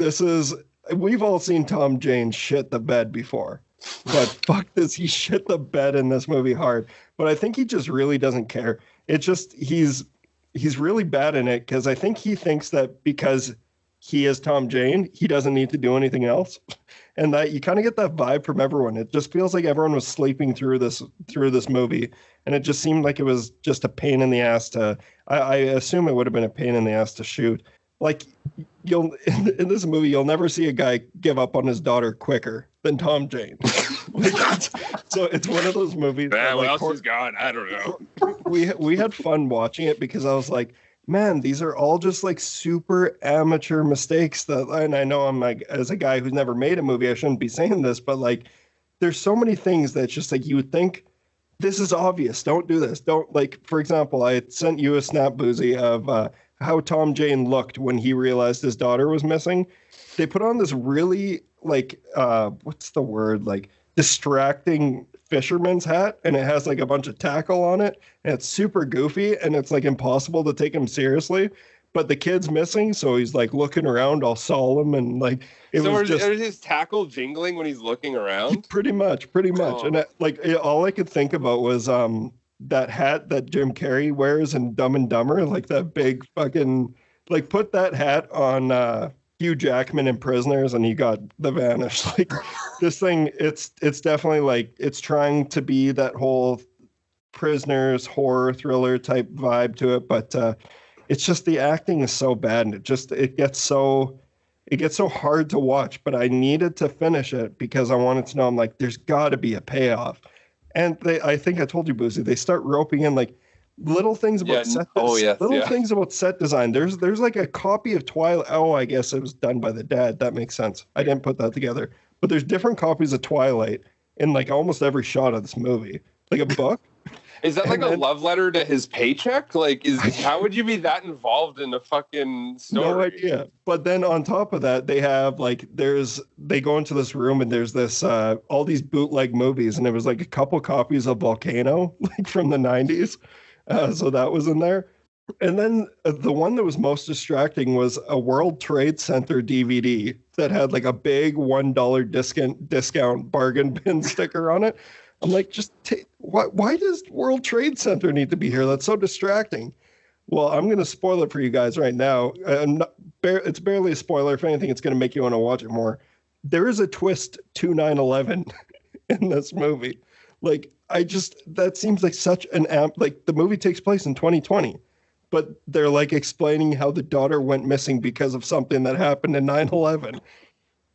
we've all seen Tom Jane shit the bed before, but fuck this, he shit the bed in this movie hard. But I think he just really doesn't care. It's just, he's really bad in it, because I think he thinks that because he is Tom Jane, he doesn't need to do anything else. And that you kind of get that vibe from everyone. It just feels like everyone was sleeping through this movie, and it just seemed like it was just a pain in the ass to. I assume it would have been a pain in the ass to shoot. Like, in this movie, you'll never see a guy give up on his daughter quicker than Tom Jane. So it's one of those movies. What else is gone? I don't know. We had fun watching it, because I was like, man, these are all just like super amateur mistakes and I know I'm like, as a guy who's never made a movie, I shouldn't be saying this, but like, there's so many things that's just like, you would think this is obvious. Don't do this. Don't, like, for example, I sent you a snap, Buzi, of how Tom Jane looked when he realized his daughter was missing. They put on this really like, what's the word? Like, distracting fisherman's hat, and it has like a bunch of tackle on it, and it's super goofy, and it's like impossible to take him seriously. But the kid's missing, so he's like looking around all solemn, and like is his tackle jingling when he's looking around? Pretty much. Oh. And all I could think about was that hat that Jim Carrey wears in Dumb and Dumber, like that big fucking, like, put that hat on Hugh Jackman in Prisoners, and you got The Vanished. Like this thing, it's definitely like it's trying to be that whole Prisoners horror thriller type vibe to it, but it's just the acting is so bad, and it gets so hard to watch. But I needed to finish it because I wanted to know. I'm like, there's got to be a payoff, and I think I told you, Buzi, they start roping in like little things about things about set design. There's like a copy of Twilight. Oh, I guess it was done by the dad. That makes sense. I didn't put that together. But there's different copies of Twilight in like almost every shot of this movie, like a book. Is that like a love letter to his paycheck? Like, how would you be that involved in a fucking story? No idea. But then on top of that, they have like they go into this room and there's this all these bootleg movies, and there was like a couple copies of Volcano, like from the 90s. So that was in there. And then the one that was most distracting was a World Trade Center DVD that had like a big $1 discount bargain bin sticker on it. I'm like, why does World Trade Center need to be here? That's so distracting. Well, I'm going to spoil it for you guys right now. It's barely a spoiler. If anything, it's going to make you want to watch it more. There is a twist to 9/11 in this movie. Like, that seems like such an like the movie takes place in 2020, but they're like explaining how the daughter went missing because of something that happened in 9/11.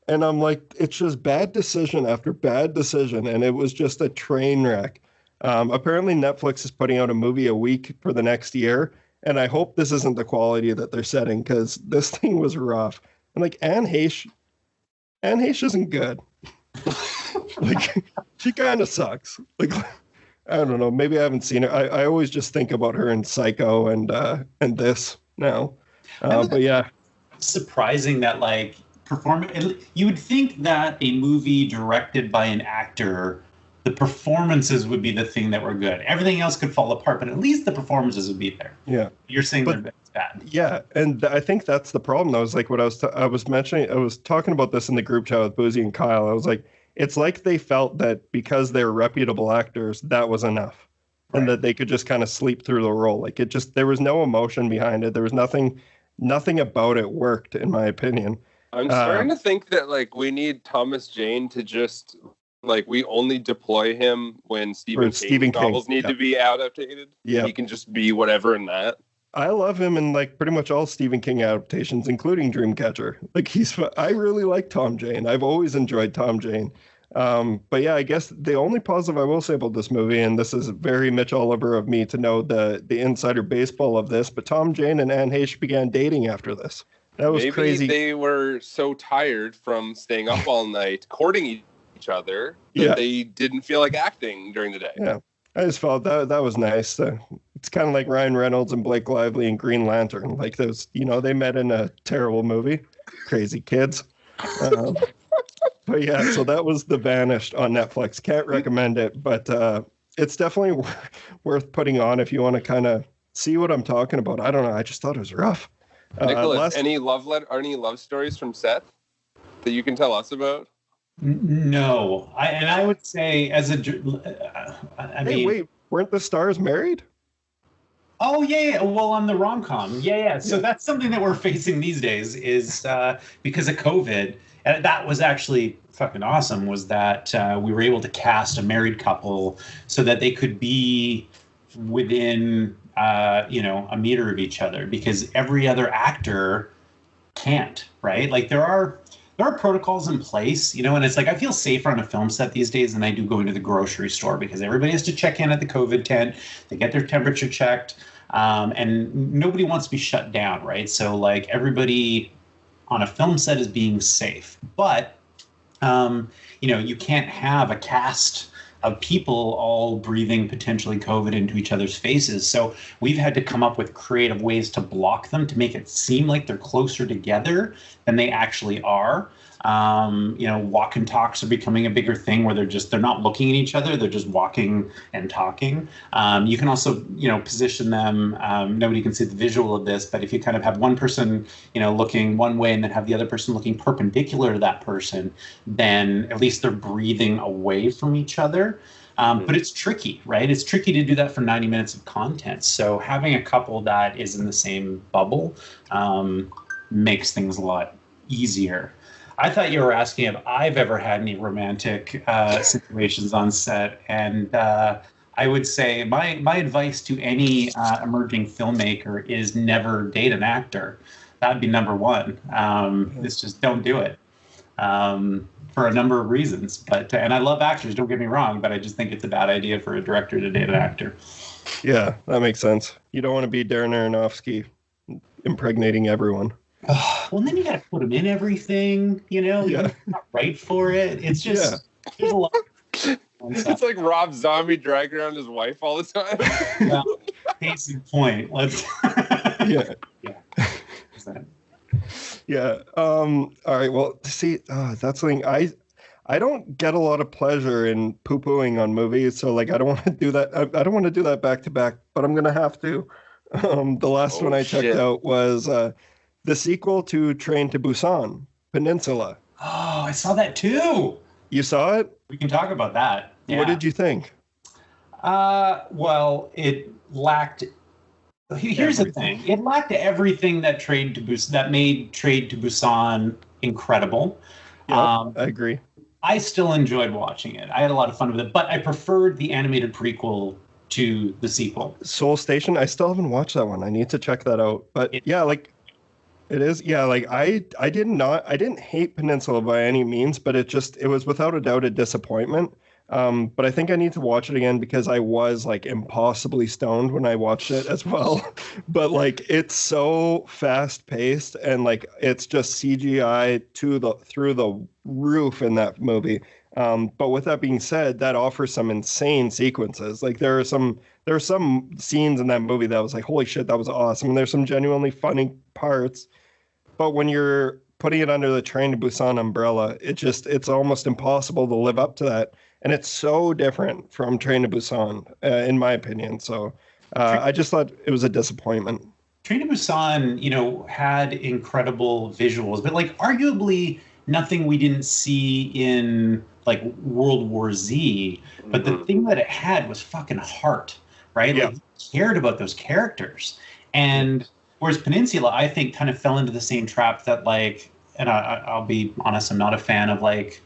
And I'm like, it's just bad decision after bad decision. And it was just a train wreck. Apparently Netflix is putting out a movie a week for the next year. And I hope this isn't the quality that they're setting, because this thing was rough. And like Anne Heche isn't good. Like, she kind of sucks. Like, I don't know. Maybe I haven't seen her. I always just think about her in Psycho and this now. But yeah. Surprising that like you would think that a movie directed by an actor, the performances would be the thing that were good. Everything else could fall apart, but at least the performances would be there. Yeah. You're saying they're bad. Yeah. And I think that's the problem though. Is like what I was mentioning, I was talking about this in the group chat with Buzi and Kyle. I was like, it's like they felt that because they're reputable actors, that was enough. Right. And that they could just kind of sleep through the role. Like there was no emotion behind it. There was nothing about it worked, in my opinion. I'm starting to think that like we need Thomas Jane to just like we only deploy him when Stephen King novels need to be adapted. Yeah, he can just be whatever in that. I love him in like pretty much all Stephen King adaptations, including Dreamcatcher. Like I really like Tom Jane. I've always enjoyed Tom Jane. But yeah, I guess the only positive I will say about this movie, and this is very Mitch Oliver of me to know the insider baseball of this, but Tom Jane and Anne Heche began dating after this. That was crazy. Maybe they were so tired from staying up all night courting each other that they didn't feel like acting during the day. Yeah, I just felt that was nice. It's kind of like Ryan Reynolds and Blake Lively in Green Lantern. Like those, they met in a terrible movie. Crazy kids. But yeah, so that was The Vanished on Netflix. Can't recommend it, but it's definitely worth putting on if you want to kind of see what I'm talking about. I don't know. I just thought it was rough. Nicholas, any love stories from Seth that you can tell us about? No, I would say wait, weren't the stars married? Oh yeah. Well, on the rom-com, yeah. So that's something that we're facing these days is because of COVID, and that was actually fucking awesome. Was that we were able to cast a married couple so that they could be within a meter of each other, because every other actor can't, right? Like there are protocols in place, and it's like I feel safer on a film set these days than I do going to the grocery store, because everybody has to check in at the COVID tent, they get their temperature checked, and nobody wants to be shut down, right? So like everybody on a film set is being safe, but you can't have a cast of people all breathing potentially COVID into each other's faces. So we've had to come up with creative ways to block them, to make it seem like they're closer together than they actually are. Walk and talks are becoming a bigger thing where they're not looking at each other, they're just walking and talking. You can also, position them, nobody can see the visual of this, but if you kind of have one person, looking one way and then have the other person looking perpendicular to that person, then at least they're breathing away from each other. But it's tricky, right? It's tricky to do that for 90 minutes of content. So having a couple that is in the same bubble makes things a lot easier. I thought you were asking if I've ever had any romantic situations on set, and I would say my advice to any emerging filmmaker is never date an actor. That'd be number one. It's just don't do it for a number of reasons. But and I love actors, don't get me wrong, but I just think it's a bad idea for a director to date an actor. Yeah, that makes sense. You don't want to be Darren Aronofsky impregnating everyone. Well, then you got to put him in everything, You're not right for it. It's just there's a lot. It's like Rob Zombie dragging around his wife all the time. Well, case in point. Let's. Yeah. Yeah. All right. Well, see, that's something I don't get a lot of pleasure in poo-pooing on movies, so like I don't want to do that. I don't want to do that back to back, but I'm gonna have to. The last one I checked out was the sequel to Train to Busan, Peninsula. Oh, I saw that too. You saw it? We can talk about that. Yeah. What did you think? Well, it lacked. Here's the thing: it lacked everything that made Train to Busan incredible. Yeah, I agree. I still enjoyed watching it. I had a lot of fun with it, but I preferred the animated prequel to the sequel. Seoul Station. I still haven't watched that one. I need to check that out. But it is. Yeah, like I didn't hate Peninsula by any means, but it was without a doubt a disappointment. But I think I need to watch it again because I was like impossibly stoned when I watched it as well. But like it's so fast paced and like it's just CGI through the roof in that movie. But with that being said, that offers some insane sequences. Like there are some scenes in that movie that was like, holy shit, that was awesome. And there's some genuinely funny parts. But when you're putting it under the Train to Busan umbrella, it's almost impossible to live up to that. And it's so different from Train to Busan, in my opinion. So I just thought it was a disappointment. Train to Busan, had incredible visuals, but like arguably nothing we didn't see in like World War Z. But the thing that it had was fucking heart, right? Yeah. Like, you cared about those characters. And whereas Peninsula, I think, kind of fell into the same trap that like, and I'll be honest, I'm not a fan of like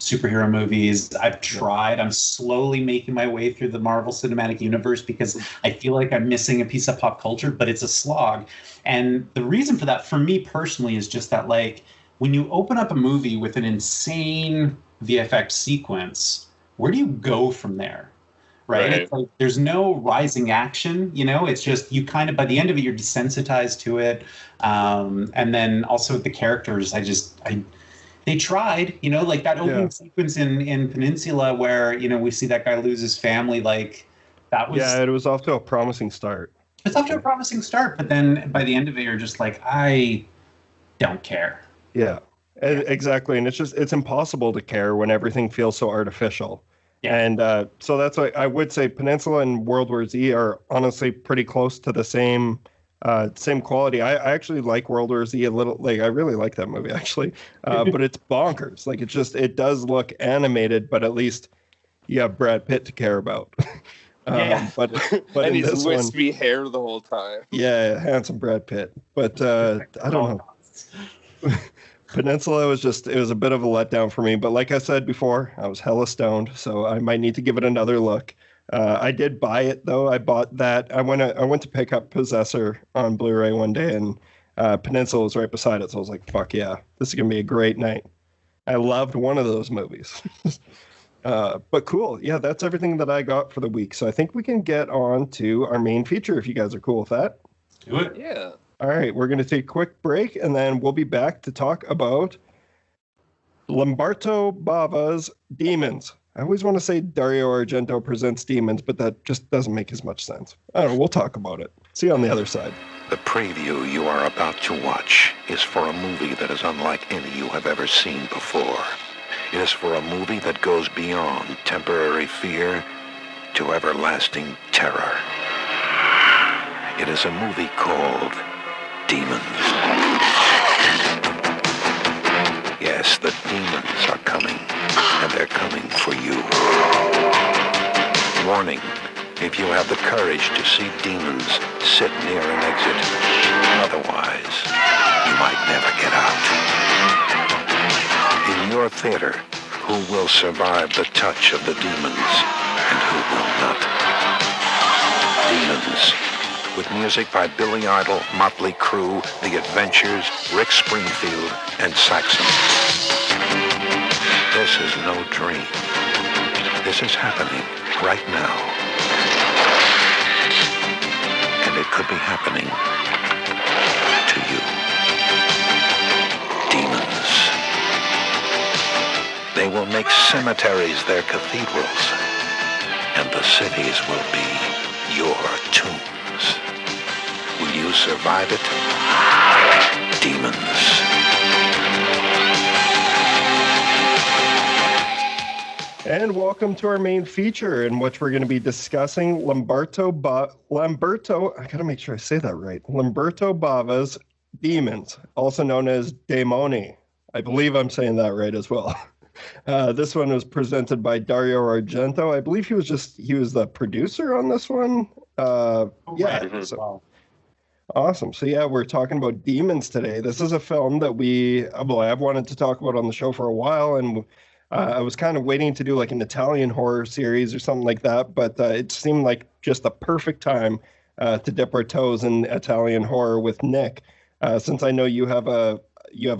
superhero movies. I've tried. I'm slowly making my way through the Marvel Cinematic Universe because I feel like I'm missing a piece of pop culture, but it's a slog. And the reason for that, for me personally, is just that like when you open up a movie with an insane VFX sequence, where do you go from there? Right? It's like, there's no rising action, it's just you kind of, by the end of it, you're desensitized to it. And then also the characters, they tried, like that opening sequence in Peninsula where, we see that guy lose his family, like that was... Yeah, it was off to a promising start. It's off to a promising start, but then by the end of it, you're just like, I don't care. Yeah, exactly. And it's impossible to care when everything feels so artificial. Yeah. And so that's why I would say Peninsula and World War Z are honestly pretty close to the same quality. I actually like World War Z a little. Like I really like that movie actually, but it's bonkers. Like it does look animated, but at least you have Brad Pitt to care about. But and he's wispy hair the whole time. Yeah, handsome Brad Pitt. But I don't know. Peninsula was a bit of a letdown for me, but like I said before, I was hella stoned, so I might need to give it another look. I did buy it though. I bought that. I went to pick up Possessor on Blu-ray one day, and Peninsula was right beside it, so I was like, "Fuck yeah, this is gonna be a great night." I loved one of those movies. But cool, yeah, that's everything that I got for the week. So I think we can get on to our main feature if you guys are cool with that. Do it. Yeah. All right, we're going to take a quick break, and then we'll be back to talk about Lamberto Bava's Demons. I always want to say Dario Argento presents Demons, but that just doesn't make as much sense. I don't know, we'll talk about it. See you on the other side. The preview you are about to watch is for a movie that is unlike any you have ever seen before. It is for a movie that goes beyond temporary fear to everlasting terror. It is a movie called Demons. Yes, the demons are coming, and they're coming for you. Warning, if you have the courage to see demons, sit near an exit. Otherwise, you might never get out. In your theater, who will survive the touch of the demons and who will not? Demons, with music by Billy Idol, Motley Crue, The Adventures, Rick Springfield, and Saxon. This is no dream. This is happening right now. And it could be happening to you. Demons. They will make cemeteries their cathedrals, and the cities will be your tombs. Will you survive it? Demons. And welcome to our main feature, in which we're going to be discussing Lamberto, I gotta make sure I say that right, Lamberto Bava's Demons, also known as Demoni. I believe I'm saying that right as well. This one was presented by Dario Argento. I believe he was the producer on this one. Yeah. So, awesome. So yeah, we're talking about Demons today. This is a film that I've wanted to talk about on the show for a while, and I was kind of waiting to do like an Italian horror series or something like that, but it seemed like just the perfect time to dip our toes in Italian horror with Nick, since I know you have a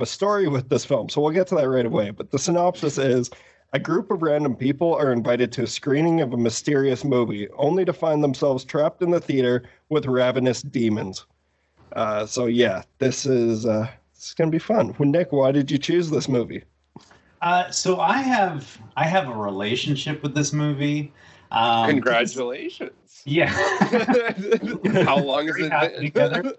story with this film. So we'll get to that right away. But the synopsis is: a group of random people are invited to a screening of a mysterious movie, only to find themselves trapped in the theater with ravenous demons. So yeah, this is going to be fun. Well, Nick, why did you choose this movie? So I have a relationship with this movie. Congratulations. Yeah. How long has it been?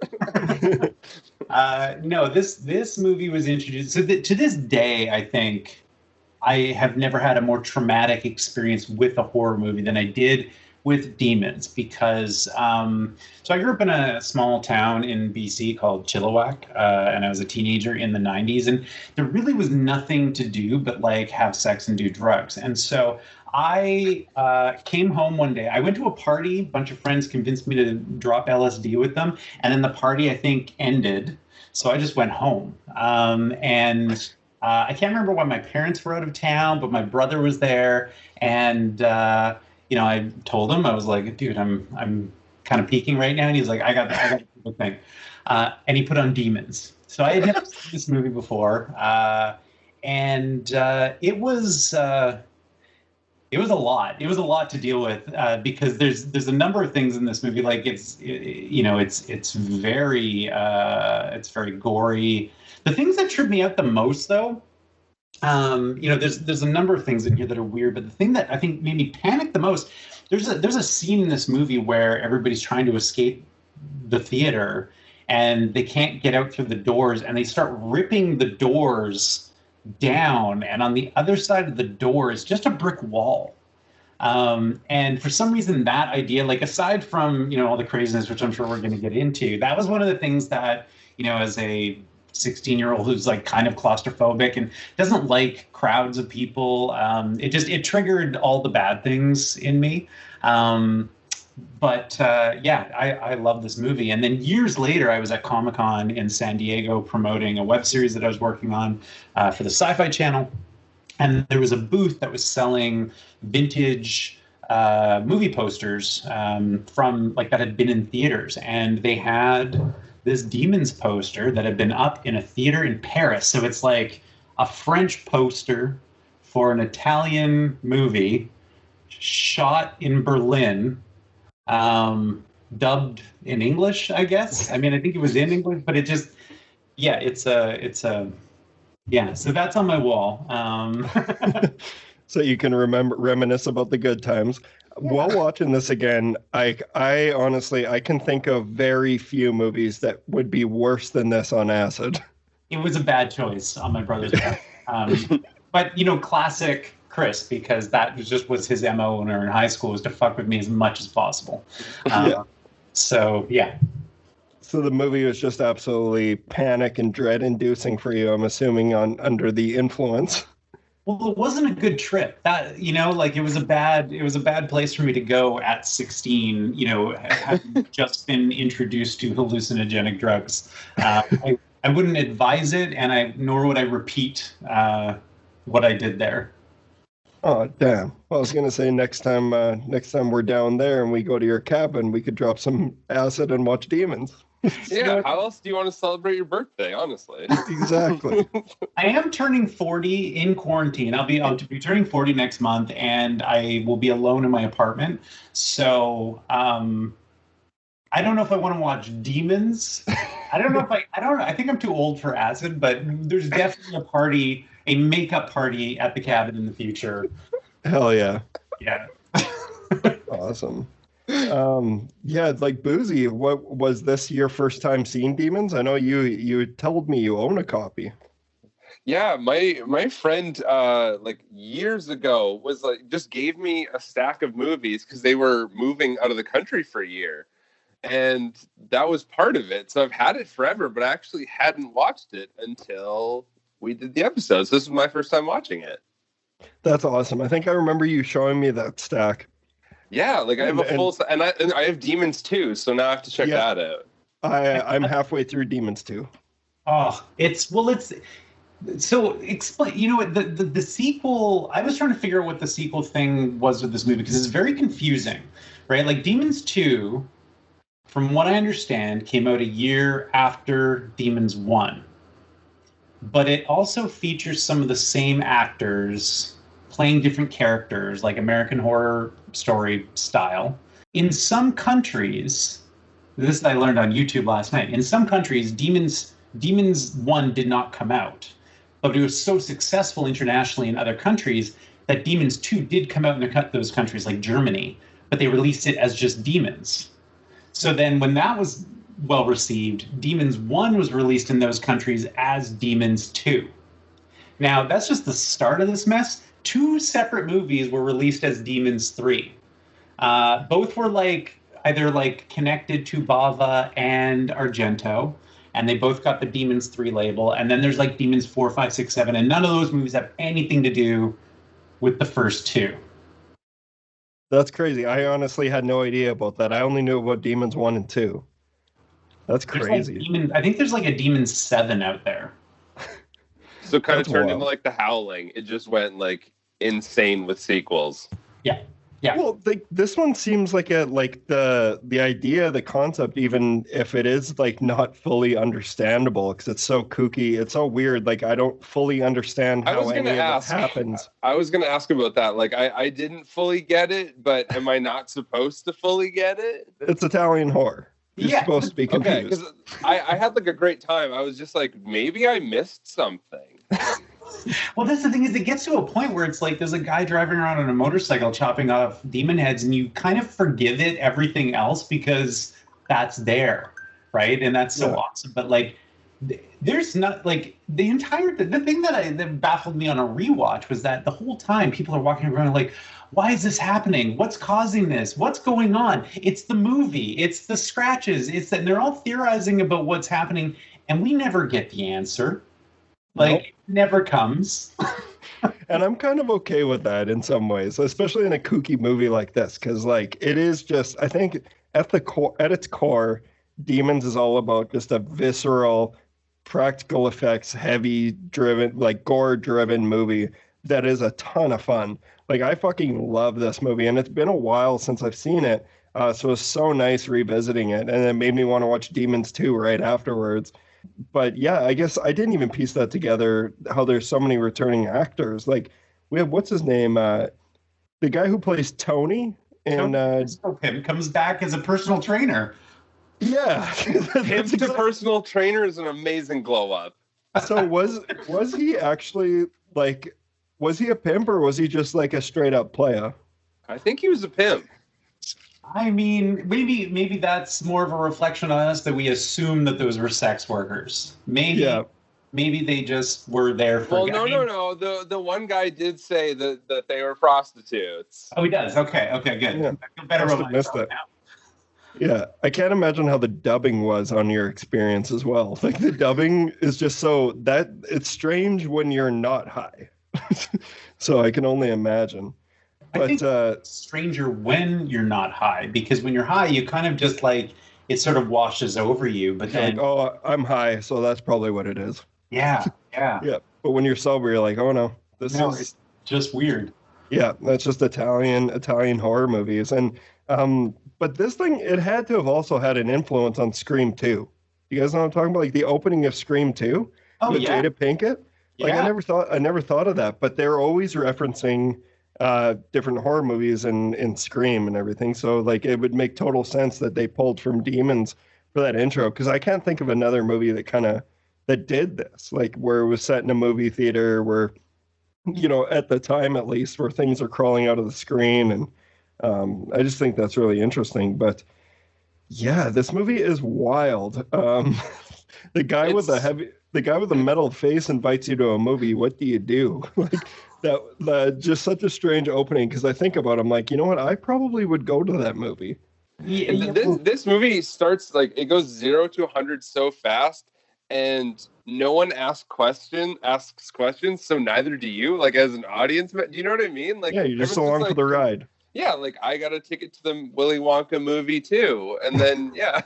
No, this movie was introduced. So to this day, I think I have never had a more traumatic experience with a horror movie than I did with Demons, because so I grew up in a small town in BC called Chilliwack, and I was a teenager in the 90s, and there really was nothing to do but like have sex and do drugs. And so I came home one day. I went to a party. A bunch of friends convinced me to drop LSD with them, and then the party, I think, ended. So I just went home. And I can't remember why my parents were out of town, but my brother was there, and I told him, I was like, dude, I'm kind of peaking right now. And he's like, I got the thing. And he put on Demons. So I had never seen this movie before. And it was a lot. It was a lot to deal with, because there's a number of things in this movie. Like it's very gory. The things that trip me out the most, though, there's a number of things in here that are weird, but the thing that I think made me panic the most, there's a scene in this movie where everybody's trying to escape the theater and they can't get out through the doors, and they start ripping the doors down, and on the other side of the door is just a brick wall. And for some reason, that idea, like aside from all the craziness, which I'm sure we're going to get into, that was one of the things that as a 16-year-old who's like kind of claustrophobic and doesn't like crowds of people, it triggered all the bad things in me. But I love this movie. And then years later, I was at Comic-Con in San Diego promoting a web series that I was working on for the Sci-Fi Channel. And there was a booth that was selling vintage movie posters from like that had been in theaters. And they had this Demons poster that had been up in a theater in Paris. So it's like a French poster for an Italian movie shot in Berlin, dubbed in English, I guess. I mean, I think it was in English, but it just, yeah, so that's on my wall. So you can reminisce about the good times. Yeah. While watching this again, I honestly, I can think of very few movies that would be worse than this on acid. It was a bad choice on my brother's part. But, classic Chris, because that was his MO when we were in high school, was to fuck with me as much as possible. So, yeah. So the movie was just absolutely panic and dread inducing for you, I'm assuming, under the influence. Well, it wasn't a good trip. That, like it was a bad place for me to go at 16. Having just been introduced to hallucinogenic drugs. I wouldn't advise it, and nor would I repeat what I did there. Oh, damn. Well, I was going to say next time we're down there and we go to your cabin, we could drop some acid and watch demons. Yeah, how else do you want to celebrate your birthday, honestly? Exactly. I am turning 40 in quarantine. I'll be turning 40 next month, and I will be alone in my apartment. So, I don't know if I want to watch demons. I don't know if I think I'm too old for acid, but there's definitely a makeup party at the cabin in the future. Hell yeah. Yeah. Awesome. Yeah, like Buzi, what was this your first time seeing demons? I know you told me you own a copy. Yeah, my friend like years ago was like just gave me a stack of movies because they were moving out of the country for a year. And that was part of it. So I've had it forever, but I actually hadn't watched it until we did the episodes. This was my first time watching it. That's awesome. I think I remember you showing me that stack. Yeah, like I have a full, and I have Demons too, so now I have to check that out. I'm halfway through Demons too. Oh, so explain. The sequel. I was trying to figure out what the sequel thing was with this movie because it's very confusing, right? Like Demons 2, from what I understand, came out a year after Demons 1, but it also features some of the same actors playing different characters, like American Horror Story style. In some countries, this I learned on YouTube last night, in some countries, Demons 1 did not come out, but it was so successful internationally in other countries that Demons 2 did come out in those countries, like Germany, but they released it as just Demons. So then when that was well received, Demons 1 was released in those countries as Demons 2. Now, that's just the start of this mess. 2 separate movies were released as Demons 3. Both were either connected to Bava and Argento, and they both got the Demons 3 label. And then there's Demons 4, 5, 6, 7, and none of those movies have anything to do with the first 2. That's crazy. I honestly had no idea about that. I only knew about Demons 1 and 2. That's crazy. I think there's a Demons 7 out there. So kind of turned into The Howling. It just went insane with sequels. Yeah. Yeah. Well, this one seems like the idea, the concept, even if it is not fully understandable because it's so kooky, it's so weird. I don't fully understand how any of this happens. I was going to ask about that. I didn't fully get it, but am I not supposed to fully get it? It's Italian horror. You're supposed to be confused. Okay, because I had a great time. I was just maybe I missed something. Well, that's the thing is it gets to a point where it's there's a guy driving around on a motorcycle chopping off demon heads and you kind of forgive everything else because that's there, right? And that's so awesome. But there's not the thing that baffled me on a rewatch was that the whole time people are walking around why is this happening? What's causing this? What's going on? It's the movie. It's the scratches. And they're all theorizing about what's happening and we never get the answer. Nope. It never comes. And I'm kind of okay with that in some ways, especially in a kooky movie like this, because it is just, I think at its core, Demons is all about just a visceral, practical effects, heavy driven, gore driven movie that is a ton of fun. I fucking love this movie, and it's been a while since I've seen it, so it's so nice revisiting it, and it made me want to watch Demons 2 right afterwards. But yeah, I guess I didn't even piece that together, how there's so many returning actors. We have, what's his name? The guy who plays Tony in... Him comes back as a personal trainer. Yeah. Him to personal trainer is an amazing glow up. So was he actually, was he a pimp or was he just a straight up player? I think he was a pimp. I mean, maybe that's more of a reflection on us that we assume that those were sex workers. Maybe they just were there for... Well, no. The one guy did say that they were prostitutes. Oh, he does? Okay, good. Yeah. I feel better about myself now. Yeah, I can't imagine how the dubbing was on your experience as well. The dubbing is just so... that it's strange when you're not high. So I can only imagine. But I think it's stranger when you're not high, because when you're high, you kind of just like, it sort of washes over you. But then, like, oh, I'm high, so that's probably what it is. yeah. Yeah. But when you're sober, you're like, oh no, It's just weird. Yeah, that's just Italian horror movies. And but this thing, it had to have also had an influence on Scream 2. You guys know what I'm talking about? Like the opening of Scream 2 with Jada Pinkett. Like I never thought of that, but they're always referencing different horror movies in Scream and everything. So like it would make total sense that they pulled from Demons for that intro, because I can't think of another movie that did this, like where it was set in a movie theater where, you know, at the time at least, where things are crawling out of the screen. And I just think that's really interesting. But yeah, this movie is wild. The guy with the metal face invites you to a movie. What do you do? Like that just such a strange opening, because I think about it, I'm like, you know what? I probably would go to that movie. Yeah. This movie starts like, it goes 0 to 100 so fast, and no one asks questions, so neither do you, like as an audience. Do you know what I mean? Like, yeah, you're just along for the ride. Yeah, like I got a ticket to the Willy Wonka movie too, and then yeah.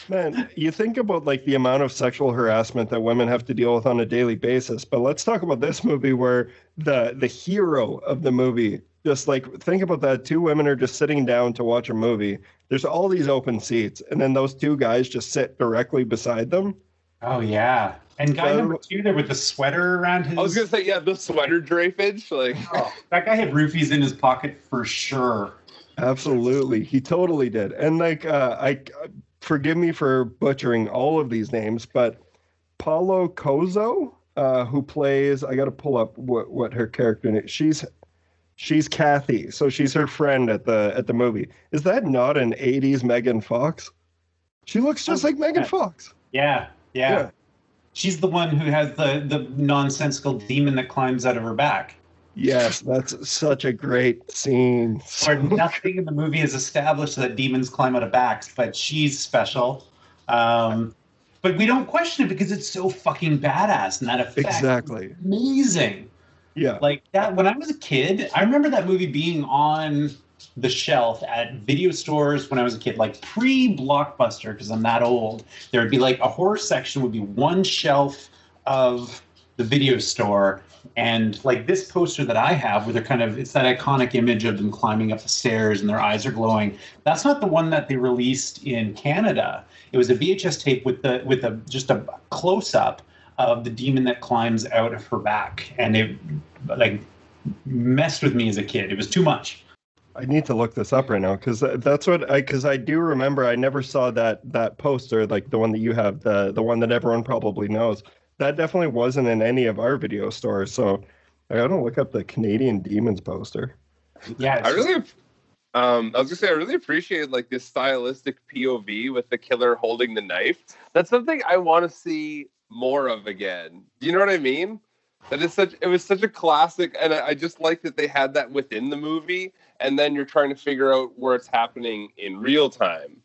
Man, you think about like the amount of sexual harassment that women have to deal with on a daily basis, but let's talk about this movie where the hero of the movie, just like think about that, two women are just sitting down to watch a movie. There's all these open seats, and then those two guys just sit directly beside them. Oh yeah. And guy number 2 there with the sweater around his... I was gonna say, yeah, the sweater drapage. Like, that guy had roofies in his pocket for sure. Absolutely, he totally did. And like, I forgive me for butchering all of these names, but Paulo Cozo, who plays, I got to pull up what her character name. She's Kathy, so she's her friend at the movie. Is that not an 80s Megan Fox? She looks just like Megan Fox. Yeah. She's the one who has the nonsensical demon that climbs out of her back. Yes, that's such a great scene. Where nothing in the movie is established that demons climb out of backs, but she's special. But we don't question it because it's so fucking badass, and that effect is amazing. Yeah. Like that, when I was a kid, I remember that movie being on the shelf at video stores when I was a kid, like pre-Blockbuster, because I'm that old. There would be like a horror section would be one shelf of the video store, and like this poster that I have where they're kind of, it's that iconic image of them climbing up the stairs and their eyes are glowing. That's not the one that they released in Canada. It was a VHS tape with just a close-up of the demon that climbs out of her back, and it like messed with me as a kid. It was too much. I need to look this up right now, because that's because I do remember I never saw that poster, like the one that you have, the one that everyone probably knows. That definitely wasn't in any of our video stores. So I gotta look up the Canadian Demons poster. Yeah, I was gonna say I really appreciate like this stylistic POV with the killer holding the knife. That's something I want to see more of again. Do you know what I mean? It was such a classic, and I just like that they had that within the movie, and then you're trying to figure out where it's happening in real time.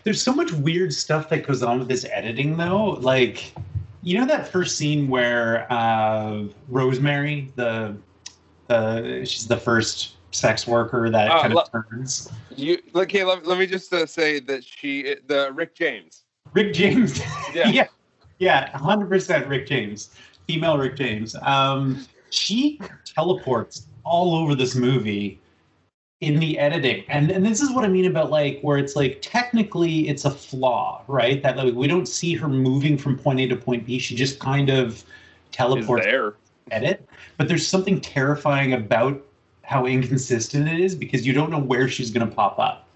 There's so much weird stuff that goes on with this editing, though. Like, you know that first scene where Rosemary, she's the first sex worker that kind of turns. Let me just say that Rick James. Rick James. Yeah. Yeah, 100% Rick James. Female Rick James. She teleports all over this movie in the editing. And this is what I mean about like where it's like technically it's a flaw, right? That like we don't see her moving from point A to point B. She just kind of teleports there. Edit. But there's something terrifying about how inconsistent it is because you don't know where she's going to pop up.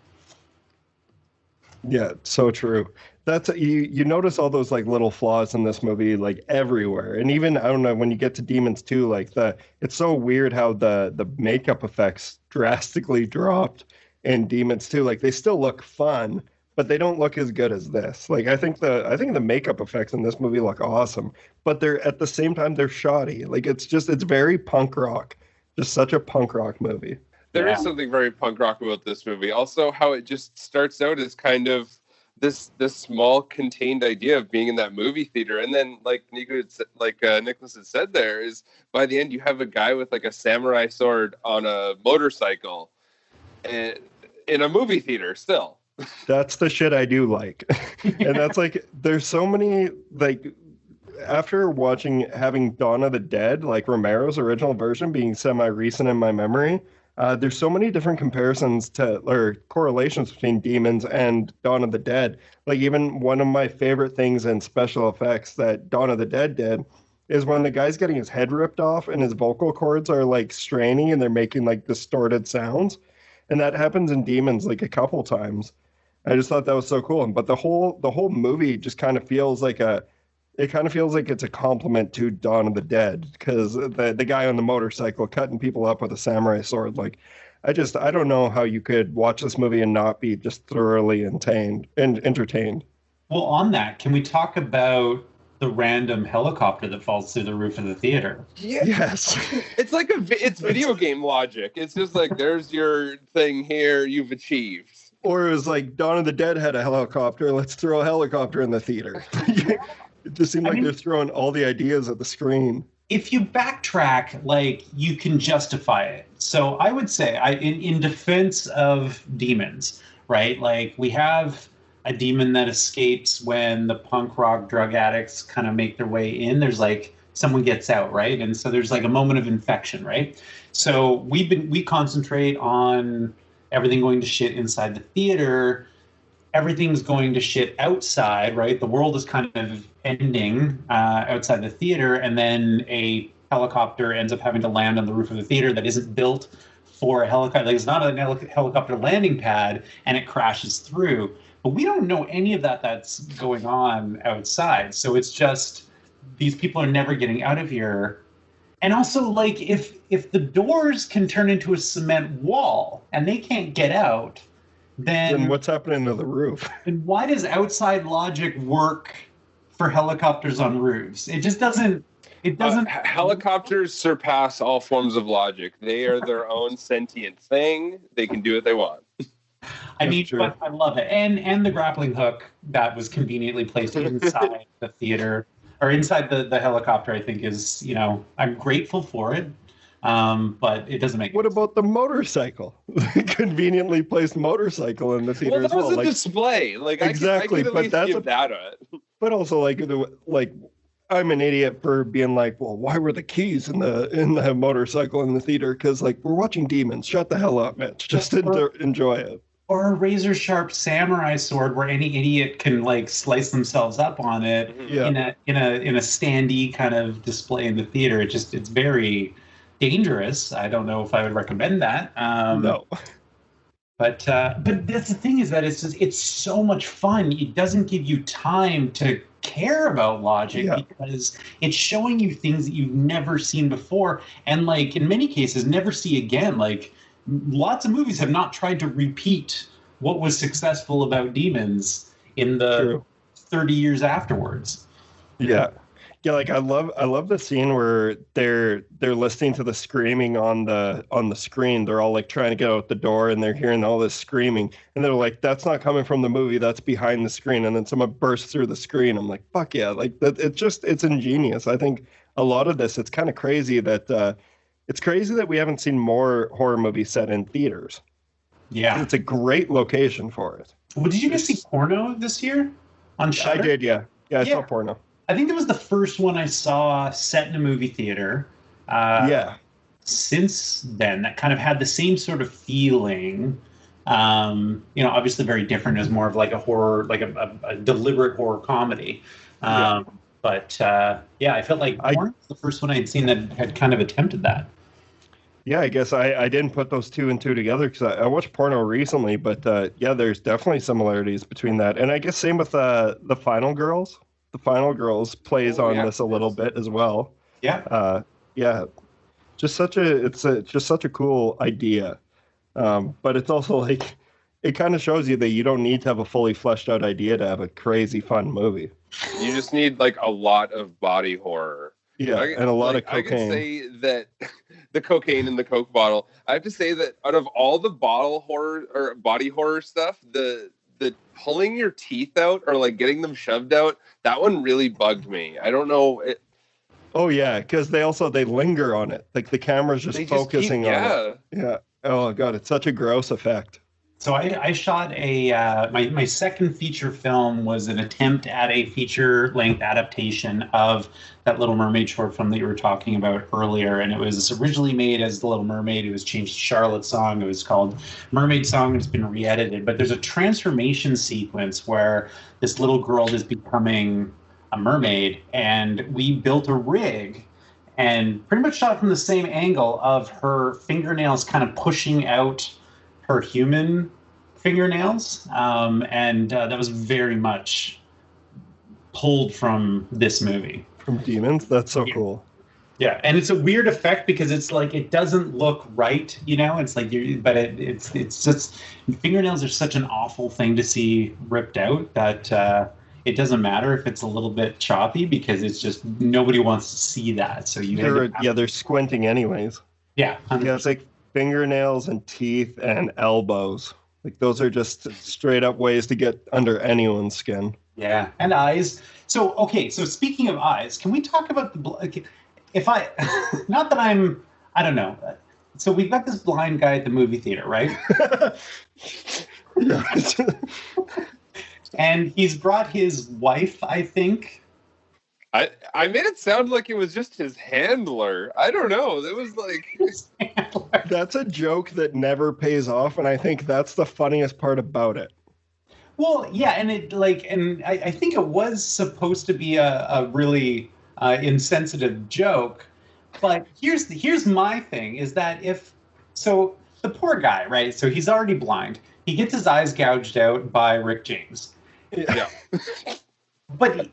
Yeah, so true. That's you notice all those like little flaws in this movie like everywhere, and even I don't know when you get to Demons 2, like it's so weird how the makeup effects drastically dropped in Demons 2. Like they still look fun, but they don't look as good as this. Like I think the makeup effects in this movie look awesome, but they're at the same time they're shoddy. Like it's very punk rock, just such a punk rock movie. There is something very punk rock about this movie. Also, how it just starts out as kind of this small contained idea of being in that movie theater, and then like Nicholas had said, there is by the end you have a guy with like a samurai sword on a motorcycle, and in a movie theater still. That's the shit I do like. And that's like, there's so many, like, after having Dawn of the Dead, like Romero's original version being semi-recent in my memory, there's so many different comparisons or correlations between Demons and Dawn of the Dead. Like, even one of my favorite things in special effects that Dawn of the Dead did is when the guy's getting his head ripped off and his vocal cords are like straining and they're making like distorted sounds. And that happens in Demons like a couple times. I just thought that was so cool. But the whole movie just kind of feels like it's a compliment to Dawn of the Dead, because the guy on the motorcycle cutting people up with a samurai sword. Like, I don't know how you could watch this movie and not be just thoroughly entertained. Well, on that, can we talk about the random helicopter that falls through the roof of the theater? Yes. It's like it's video game logic. It's just like, there's your thing here, you've achieved. Or it was like Dawn of the Dead had a helicopter. Let's throw a helicopter in the theater. It just seemed like they're throwing all the ideas at the screen. If you backtrack, like, you can justify it. So I would say, in defense of Demons, right? Like, we have a demon that escapes when the punk rock drug addicts kind of make their way in. There's like, someone gets out, right? And so there's like a moment of infection, right? So we concentrate on everything going to shit inside the theater. Everything's going to shit outside, right? The world is kind of ending outside the theater, and then a helicopter ends up having to land on the roof of the theater that isn't built for a helicopter. Like, it's not a helicopter landing pad, and it crashes through. But we don't know any of that's going on outside. So it's just, these people are never getting out of here. And also, like, if the doors can turn into a cement wall and they can't get out, then what's happening to the roof? And why does outside logic work for helicopters on roofs? It just doesn't. It doesn't. Helicopters surpass all forms of logic. They are their own sentient thing. They can do what they want. I mean, but I love it. And the grappling hook that was conveniently placed inside the theater, or inside the helicopter, I think is, I'm grateful for it. But it doesn't make What sense. about the motorcycle? Conveniently placed motorcycle in the theater as well. Well, that was a display. Like, exactly, I could but that's give that But also, like I'm an idiot for being like, well, why were the keys in the motorcycle in the theater? Because, like, we're watching Demons. Shut the hell up, Mitch. Just enjoy it. Or a razor sharp samurai sword where any idiot can, like, slice themselves up on it in a standee kind of display in the theater. It's very dangerous. I don't know if I would recommend that. No. But that's the thing, is that it's so much fun. It doesn't give you time to care about logic because it's showing you things that you've never seen before, and, like, in many cases never see again. Like, lots of movies have not tried to repeat what was successful about Demons in the 30 years afterwards. Yeah. Yeah, like, I love the scene where they're listening to the screaming on the screen. They're all, like, trying to get out the door, and they're hearing all this screaming, and they're like, that's not coming from the movie, that's behind the screen. And then someone bursts through the screen. I'm like, fuck yeah. Like, that, it's ingenious. I think a lot of this, it's kind of crazy that we haven't seen more horror movies set in theaters. Yeah, it's a great location for it. Well, did you guys see Porno this year on Shudder? I did, yeah. I saw Porno. I think that was the first one I saw set in a movie theater. Since then, that kind of had the same sort of feeling. Obviously very different. It was more of like a horror, like a deliberate horror comedy. But I felt like Porno was the first one I had seen that had kind of attempted that. Yeah, I guess I didn't put those two and two together because I watched Porno recently, but there's definitely similarities between that. And I guess same with the Final Girls. The Final Girls plays on this a little bit as well. Yeah. Just such a cool idea. But it's also like, it kind of shows you that you don't need to have a fully fleshed out idea to have a crazy fun movie. You just need, like, a lot of body horror. Yeah, and a lot of cocaine. I can say that the cocaine in the Coke bottle. I have to say that out of all the bottle horror or body horror stuff, the the pulling your teeth out or like getting them shoved out, that one really bugged me. I don't know. Oh yeah, because they linger on it. Like the camera's just focusing on it. Yeah. Oh god, it's such a gross effect. So I shot my second feature film was an attempt at a feature-length adaptation of that Little Mermaid short film that you were talking about earlier. And it was originally made as The Little Mermaid. It was changed to Charlotte's Song. It was called Mermaid's Song, and it's been re-edited. But there's a transformation sequence where this little girl is becoming a mermaid, and we built a rig and pretty much shot from the same angle of her fingernails kind of pushing out her human fingernails, and that was very much pulled from this movie. From Demons? That's so cool. Yeah, and it's a weird effect because it's like it doesn't look right, you know. It's like it's just fingernails are such an awful thing to see ripped out that it doesn't matter if it's a little bit choppy because it's just nobody wants to see that. So they're squinting anyways. Yeah, 100%. Yeah, it's like fingernails and teeth and elbows. Like those are just straight up ways to get under anyone's skin. Yeah, and eyes. So speaking of eyes, can we talk about not that I don't know. So we've got this blind guy at the movie theater, right? And he's brought his wife, I think. I made it sound like it was just his handler. I don't know. It was like his handler. That's a joke that never pays off, and I think that's the funniest part about it. Well, yeah, and I think it was supposed to be a really insensitive joke, but here's my thing is that the poor guy, right? So he's already blind. He gets his eyes gouged out by Rick James. Yeah. But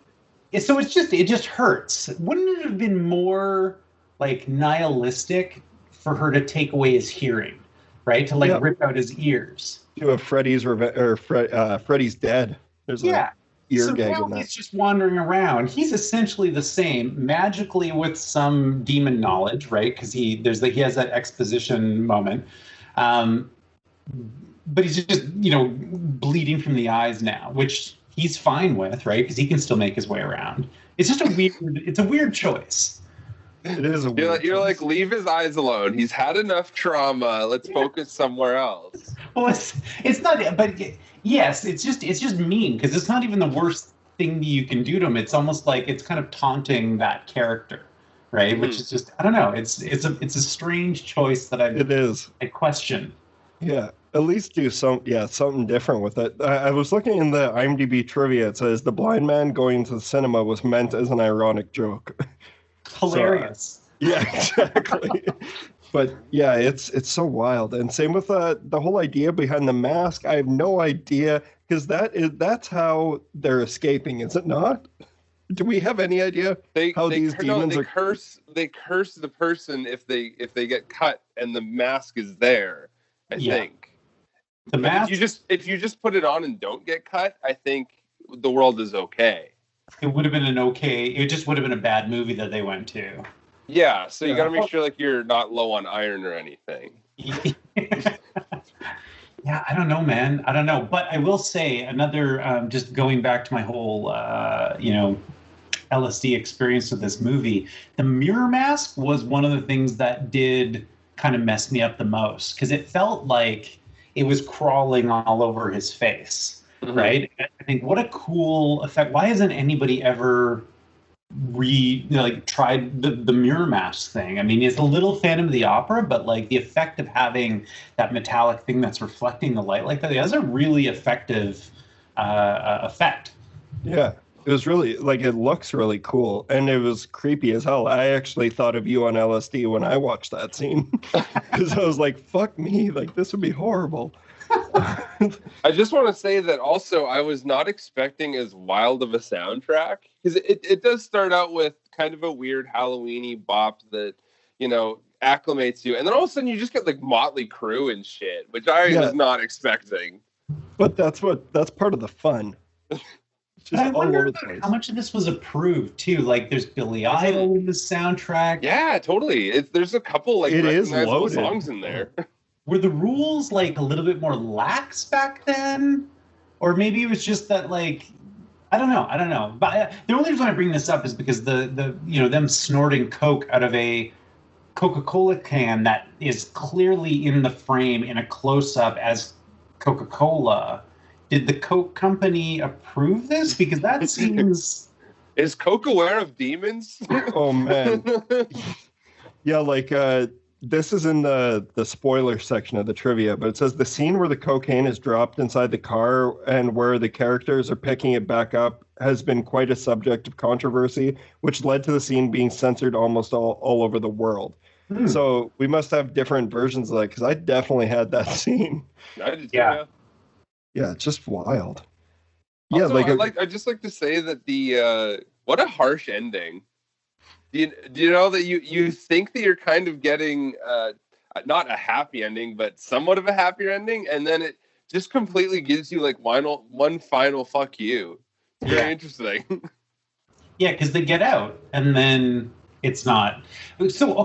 so it just hurts. Wouldn't it have been more like nihilistic for her to take away his hearing, right? To rip out his ears. Do a Freddy's dead. There's ear gag in that. He's just wandering around. He's essentially the same, magically with some demon knowledge, right? Because he has that exposition moment. But he's just, bleeding from the eyes now, which he's fine with, right? Because he can still make his way around. It's just a weird choice. It is a weird You're like, leave his eyes alone. He's had enough trauma. Let's focus somewhere else. Well, it's not, but yes, it's just mean because it's not even the worst thing you can do to him. It's almost like it's kind of taunting that character, right? Which is just, I don't know. It's a strange choice that I question. Yeah. At least do something different with it. I was looking in the IMDb trivia. It says the blind man going to the cinema was meant as an ironic joke. Hilarious. So, yeah, exactly. But yeah, it's so wild. And same with the whole idea behind the mask. I have no idea because that's how they're escaping, is it not? Do we have any idea how these demons are? They curse the person if they get cut and the mask is there. I think. The mask. If you just put it on and don't get cut, I think the world is okay. It would have been it just would have been a bad movie that they went to. Yeah, so you got to make sure like you're not low on iron or anything. Yeah, I don't know, man. I don't know, but I will say another. Just going back to my whole, LSD experience with this movie. The mirror mask was one of the things that did kind of mess me up the most because it felt like it was crawling all over his face, right? I think what a cool effect. Why hasn't anybody ever tried the mirror mask thing? I mean, it's a little Phantom of the Opera, but like the effect of having that metallic thing that's reflecting the light like that, it has a really effective effect. Yeah. It was really, it looks really cool, and it was creepy as hell. I actually thought of you on LSD when I watched that scene, because I was like, fuck me, this would be horrible. I just want to say that also I was not expecting as wild of a soundtrack, because it does start out with kind of a weird Halloween-y bop that, acclimates you, and then all of a sudden you just get Motley Crue and shit, which I was not expecting. But that's part of the fun. I wonder how much of this was approved too. There's Billy Idol in the soundtrack. Yeah, totally. There's a couple it is loaded songs in there. Were the rules a little bit more lax back then, Or maybe it was just that, like, I don't know. But the only reason I bring this up is because the them snorting Coke out of a Coca-Cola can that is clearly in the frame in a close-up as Coca-Cola. Did the Coke company approve this? Because that seems... Is Coke aware of demons? Oh, man. Yeah, like, this is in the spoiler section of the trivia, but it says the scene where the cocaine is dropped inside the car and where the characters are picking it back up has been quite a subject of controversy, which led to the scene being censored almost all over the world. So we must have different versions of that, because I definitely had that scene. I did too, yeah. Yeah, it's just wild. Also, yeah, I just like to say that the what a harsh ending. Do you know that you think that you're kind of getting not a happy ending, but somewhat of a happier ending, and then it just completely gives you like one final fuck you. It's very interesting. Yeah, because they get out, and then it's not. So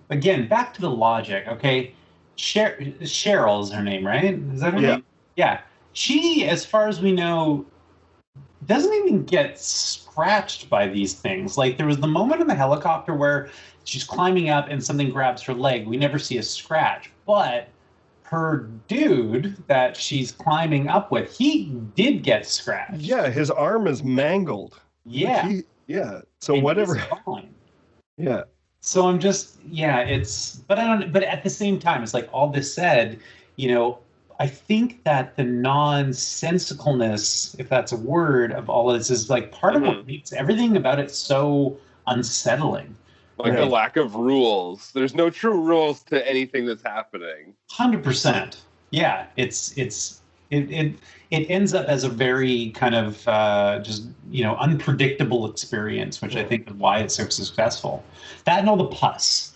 again, back to the logic. Okay, Cheryl's her name, right? Is that her name? Yeah. She, as far as we know, doesn't even get scratched by these things. Like, there was the moment in the helicopter where she's climbing up and something grabs her leg. We never see a scratch. But her dude that she's climbing up with, he did get scratched. Yeah, his arm is mangled. Yeah. So and whatever. Yeah. So I'm just, but at the same time, it's like, all this said, I think that the nonsensicalness, if that's a word, of all of this is like part of what makes everything about it so unsettling. Like the lack of rules. There's no true rules to anything that's happening. 100%. Yeah, it ends up as a very kind of unpredictable experience, which I think is why it's so successful. That and all the pus.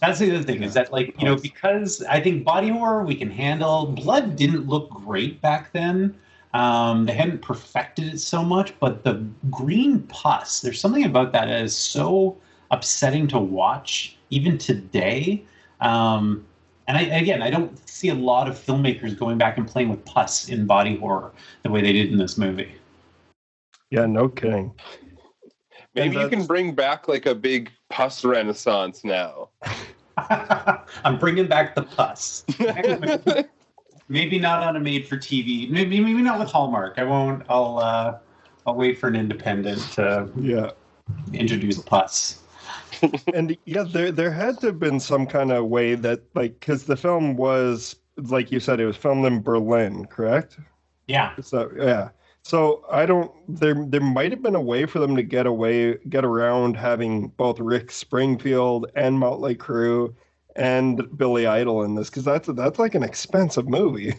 That's the other thing, is that, like, because I think body horror we can handle. Blood didn't look great back then. They hadn't perfected it so much, but the green pus, there's something about that is so upsetting to watch, even today. And I don't see a lot of filmmakers going back and playing with pus in body horror the way they did in this movie. Yeah, no kidding. Maybe you can bring back like a big pus renaissance now. I'm bringing back the pus. Maybe not on a made-for-TV. Maybe not with Hallmark. I won't. I'll wait for an independent to introduce pus. And there had to have been some kind of way that, like, because the film was, like you said, it was filmed in Berlin, correct? Yeah. So there might have been a way for them to get around having both Rick Springfield and Motley Crue and Billy Idol in this, because that's like an expensive movie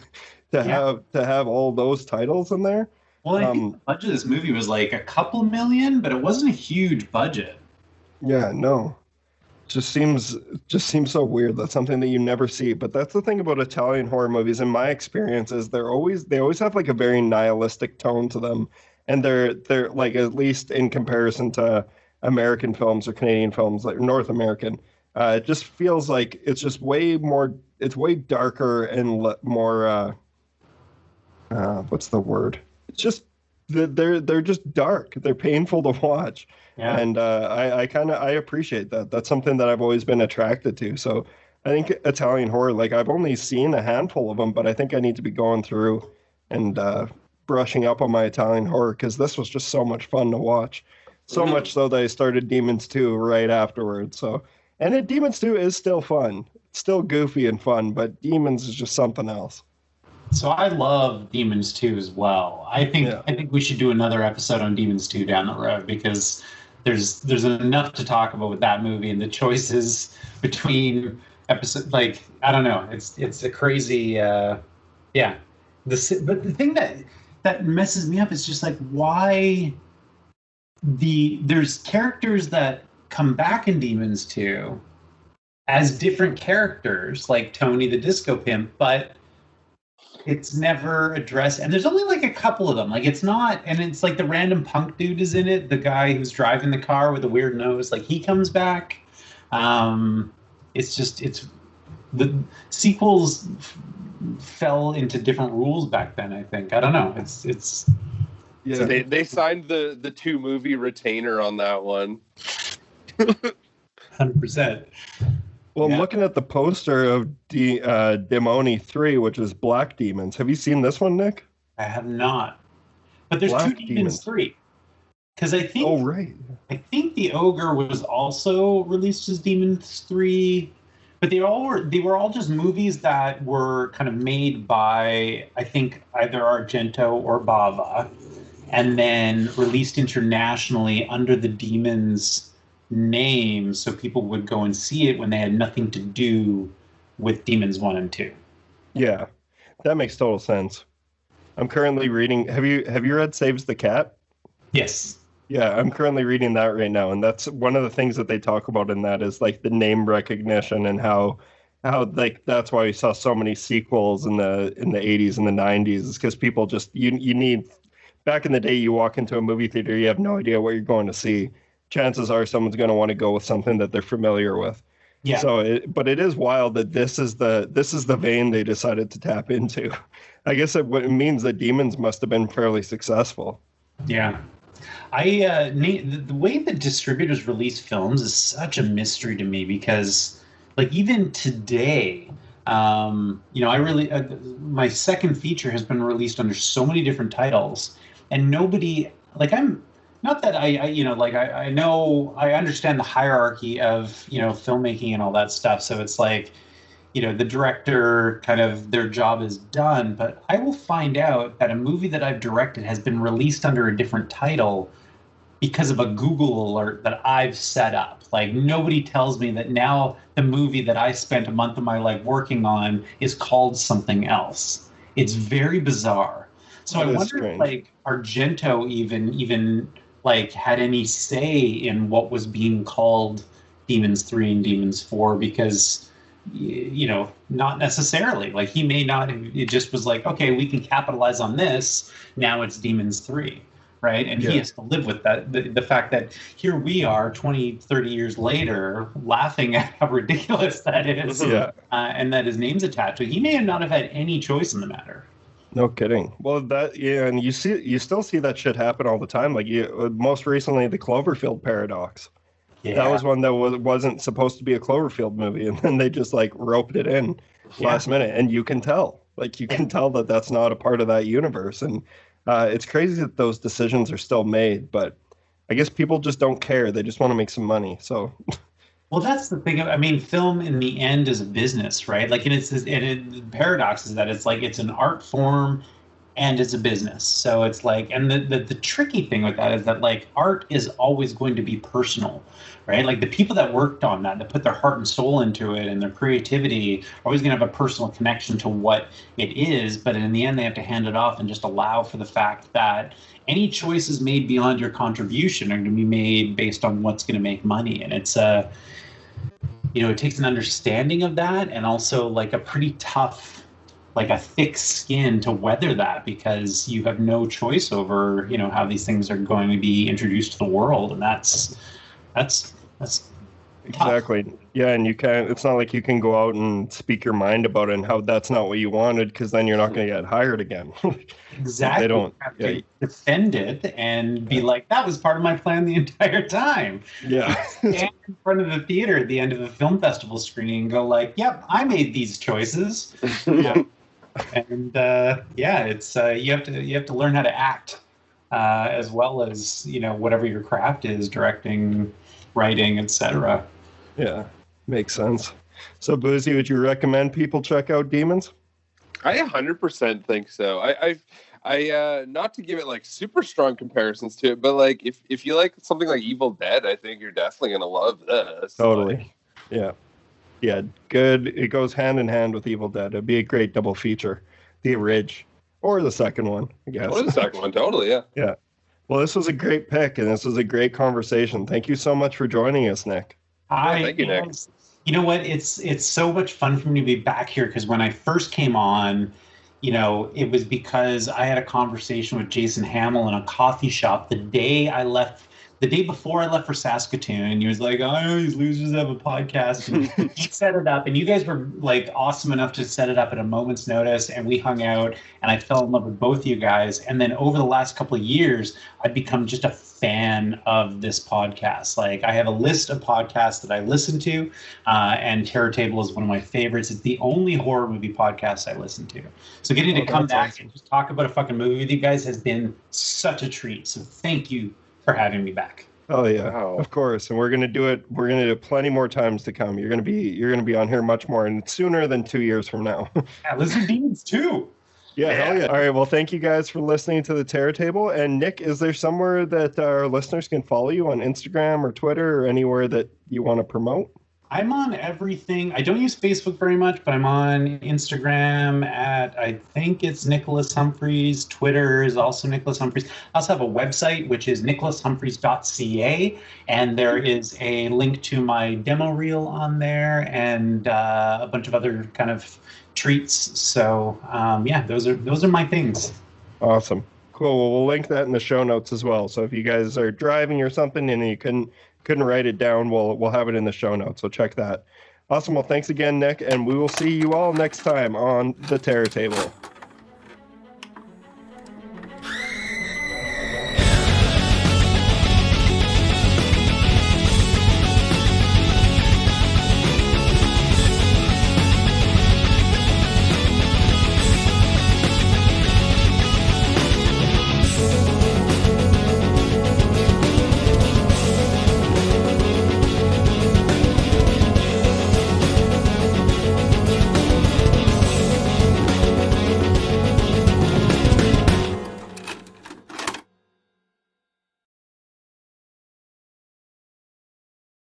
to have all those titles in there. Well, I think the budget of this movie was like a couple million, but it wasn't a huge budget. Yeah, no. Just seems so weird. That's something that you never see. But that's the thing about Italian horror movies, in my experience, is they always have like a very nihilistic tone to them, and they're like, at least in comparison to American films or Canadian films, like North American, it just feels like it's just way more. It's way darker and more. What's the word? It's just they're just dark. They're painful to watch. Yeah. And I appreciate that. That's something that I've always been attracted to. So I think Italian horror, like, I've only seen a handful of them, but I think I need to be going through and brushing up on my Italian horror, because this was just so much fun to watch. So much so that I started Demons 2 right afterwards. So, and Demons 2 is still fun. It's still goofy and fun, but Demons is just something else. So I love Demons 2 as well. I think we should do another episode on Demons 2 down the road, because there's enough to talk about with that movie, and the choices between episodes. Like, I don't know, it's a crazy but the thing that messes me up is just like, why there's characters that come back in Demons 2 as different characters, like Tony the Disco Pimp, but it's never addressed, and there's only like a couple of them. Like, it's not, and it's like the random punk dude is in it, the guy who's driving the car with the weird nose, like, he comes back. It's the sequels fell into different rules back then. I think, I don't know. It's yeah. So they signed the 2-movie retainer on that one. 100%. Well, I'm looking at the poster of Demoni 3, which is Black Demons. Have you seen this one, Nick? I have not. But there's Black 2 Demons 3. Because I think I think the Ogre was also released as Demons 3. But they were all just movies that were kind of made by, I think, either Argento or Bava, and then released internationally under the Demons name, so people would go and see it when they had nothing to do with Demons 1 and 2. Yeah, that makes total sense. I'm currently reading. Have you read Saves the Cat? Yes. Yeah, I'm currently reading that right now, and that's one of the things that they talk about in that is like the name recognition and how like that's why we saw so many sequels in the 80s and the 90s is because people just you need. Back in the day, you walk into a movie theater, you have no idea what you're going to see. Chances are someone's going to want to go with something that they're familiar with. Yeah. So, but it is wild that this is the vein they decided to tap into. I guess it means that Demons must have been fairly successful. Yeah. The way that distributors release films is such a mystery to me because, like, even today, I really my second feature has been released under so many different titles, and nobody I understand the hierarchy of filmmaking and all that stuff. So it's like, the director kind of their job is done, but I will find out that a movie that I've directed has been released under a different title because of a Google alert that I've set up. Like, nobody tells me that now the movie that I spent a month of my life working on is called something else. It's very bizarre. So I wonder if like Argento even like had any say in what was being called Demons 3 and Demons 4, because not necessarily. Like, he may not have, it just was like, okay, we can capitalize on this, now it's Demons 3, right? And he has to live with that, the fact that here we are 20, 30 years later laughing at how ridiculous that is, and that his name's attached to it. He may not have had any choice in the matter. No kidding. Well, and you still see that shit happen all the time. Like, most recently, the Cloverfield paradox. Yeah. That was one that wasn't supposed to be a Cloverfield movie, and then they just like roped it in last minute, and you can tell that that's not a part of that universe, and it's crazy that those decisions are still made. But I guess people just don't care; they just want to make some money. So. Well, that's the thing. I mean, film in the end is a business, right? Like, and the paradox is that it's like it's an art form and it's a business. So it's like, and the tricky thing with that is that like art is always going to be personal, right? Like, the people that worked on that put their heart and soul into it and their creativity are always going to have a personal connection to what it is. But in the end, they have to hand it off and just allow for the fact that any choices made beyond your contribution are going to be made based on what's going to make money. And it's it takes an understanding of that, and also like a pretty tough, like a thick skin to weather that, because you have no choice over, how these things are going to be introduced to the world. And that's exactly tough. Yeah. And it's not like you can go out and speak your mind about it and how that's not what you wanted, because then you're not going to get hired again. Exactly. They don't have to defend it and be like, that was part of my plan the entire time. Yeah. Stand in front of the theater at the end of a film festival screening and go like, yep, I made these choices. And it's you have to learn how to act as well as whatever your craft is, directing, writing, etc. Yeah, makes sense. So, Buzi, would you recommend people check out Demons? I 100% think so. I not to give it like super strong comparisons to it, but like if you like something like Evil Dead, I think you're definitely gonna love this. Totally. Yeah. Good. It goes hand in hand with Evil Dead. It'd be a great double feature. The Ridge, or the second one, I guess. Or the second one, totally. Yeah. Yeah. Well, this was a great pick, and this was a great conversation. Thank you so much for joining us, Nick. Thank you, Nick. You know what? It's so much fun for me to be back here, because when I first came on, it was because I had a conversation with Jason Hamill in a coffee shop the day I left the day before I left for Saskatoon, he was like, "Oh, these losers have a podcast." And he set it up, and you guys were like awesome enough to set it up at a moment's notice, and we hung out, and I fell in love with both of you guys. And then over the last couple of years, I've become just a fan of this podcast. Like, I have a list of podcasts that I listen to, and Terror Table is one of my favorites. It's the only horror movie podcast I listen to. So getting to come back and just talk about a fucking movie with you guys has been such a treat. So thank you for having me back. Oh yeah, of course. And we're gonna do it. We're gonna do it plenty more times to come. You're gonna be on here much more, and sooner than 2 years from now. Yeah, Lizard Demons too. Yeah, hell yeah. All right, well, thank you guys for listening to the Terror Table. And Nick, is there somewhere that our listeners can follow you on Instagram or Twitter or anywhere that you want to promote? I'm on everything. I don't use Facebook very much, but I'm on Instagram at, I think it's Nicholas Humphries. Twitter is also Nicholas Humphries. I also have a website, which is nicholashumphrys.ca, and there is a link to my demo reel on there and a bunch of other kind of treats. So yeah, those are my things. Awesome. Cool. Well, we'll link that in the show notes as well. So if you guys are driving or something and you couldn't write it down, we'll have it in the show notes. So check that. Awesome. Well, thanks again, Nick, and we will see you all next time on the Terror Table.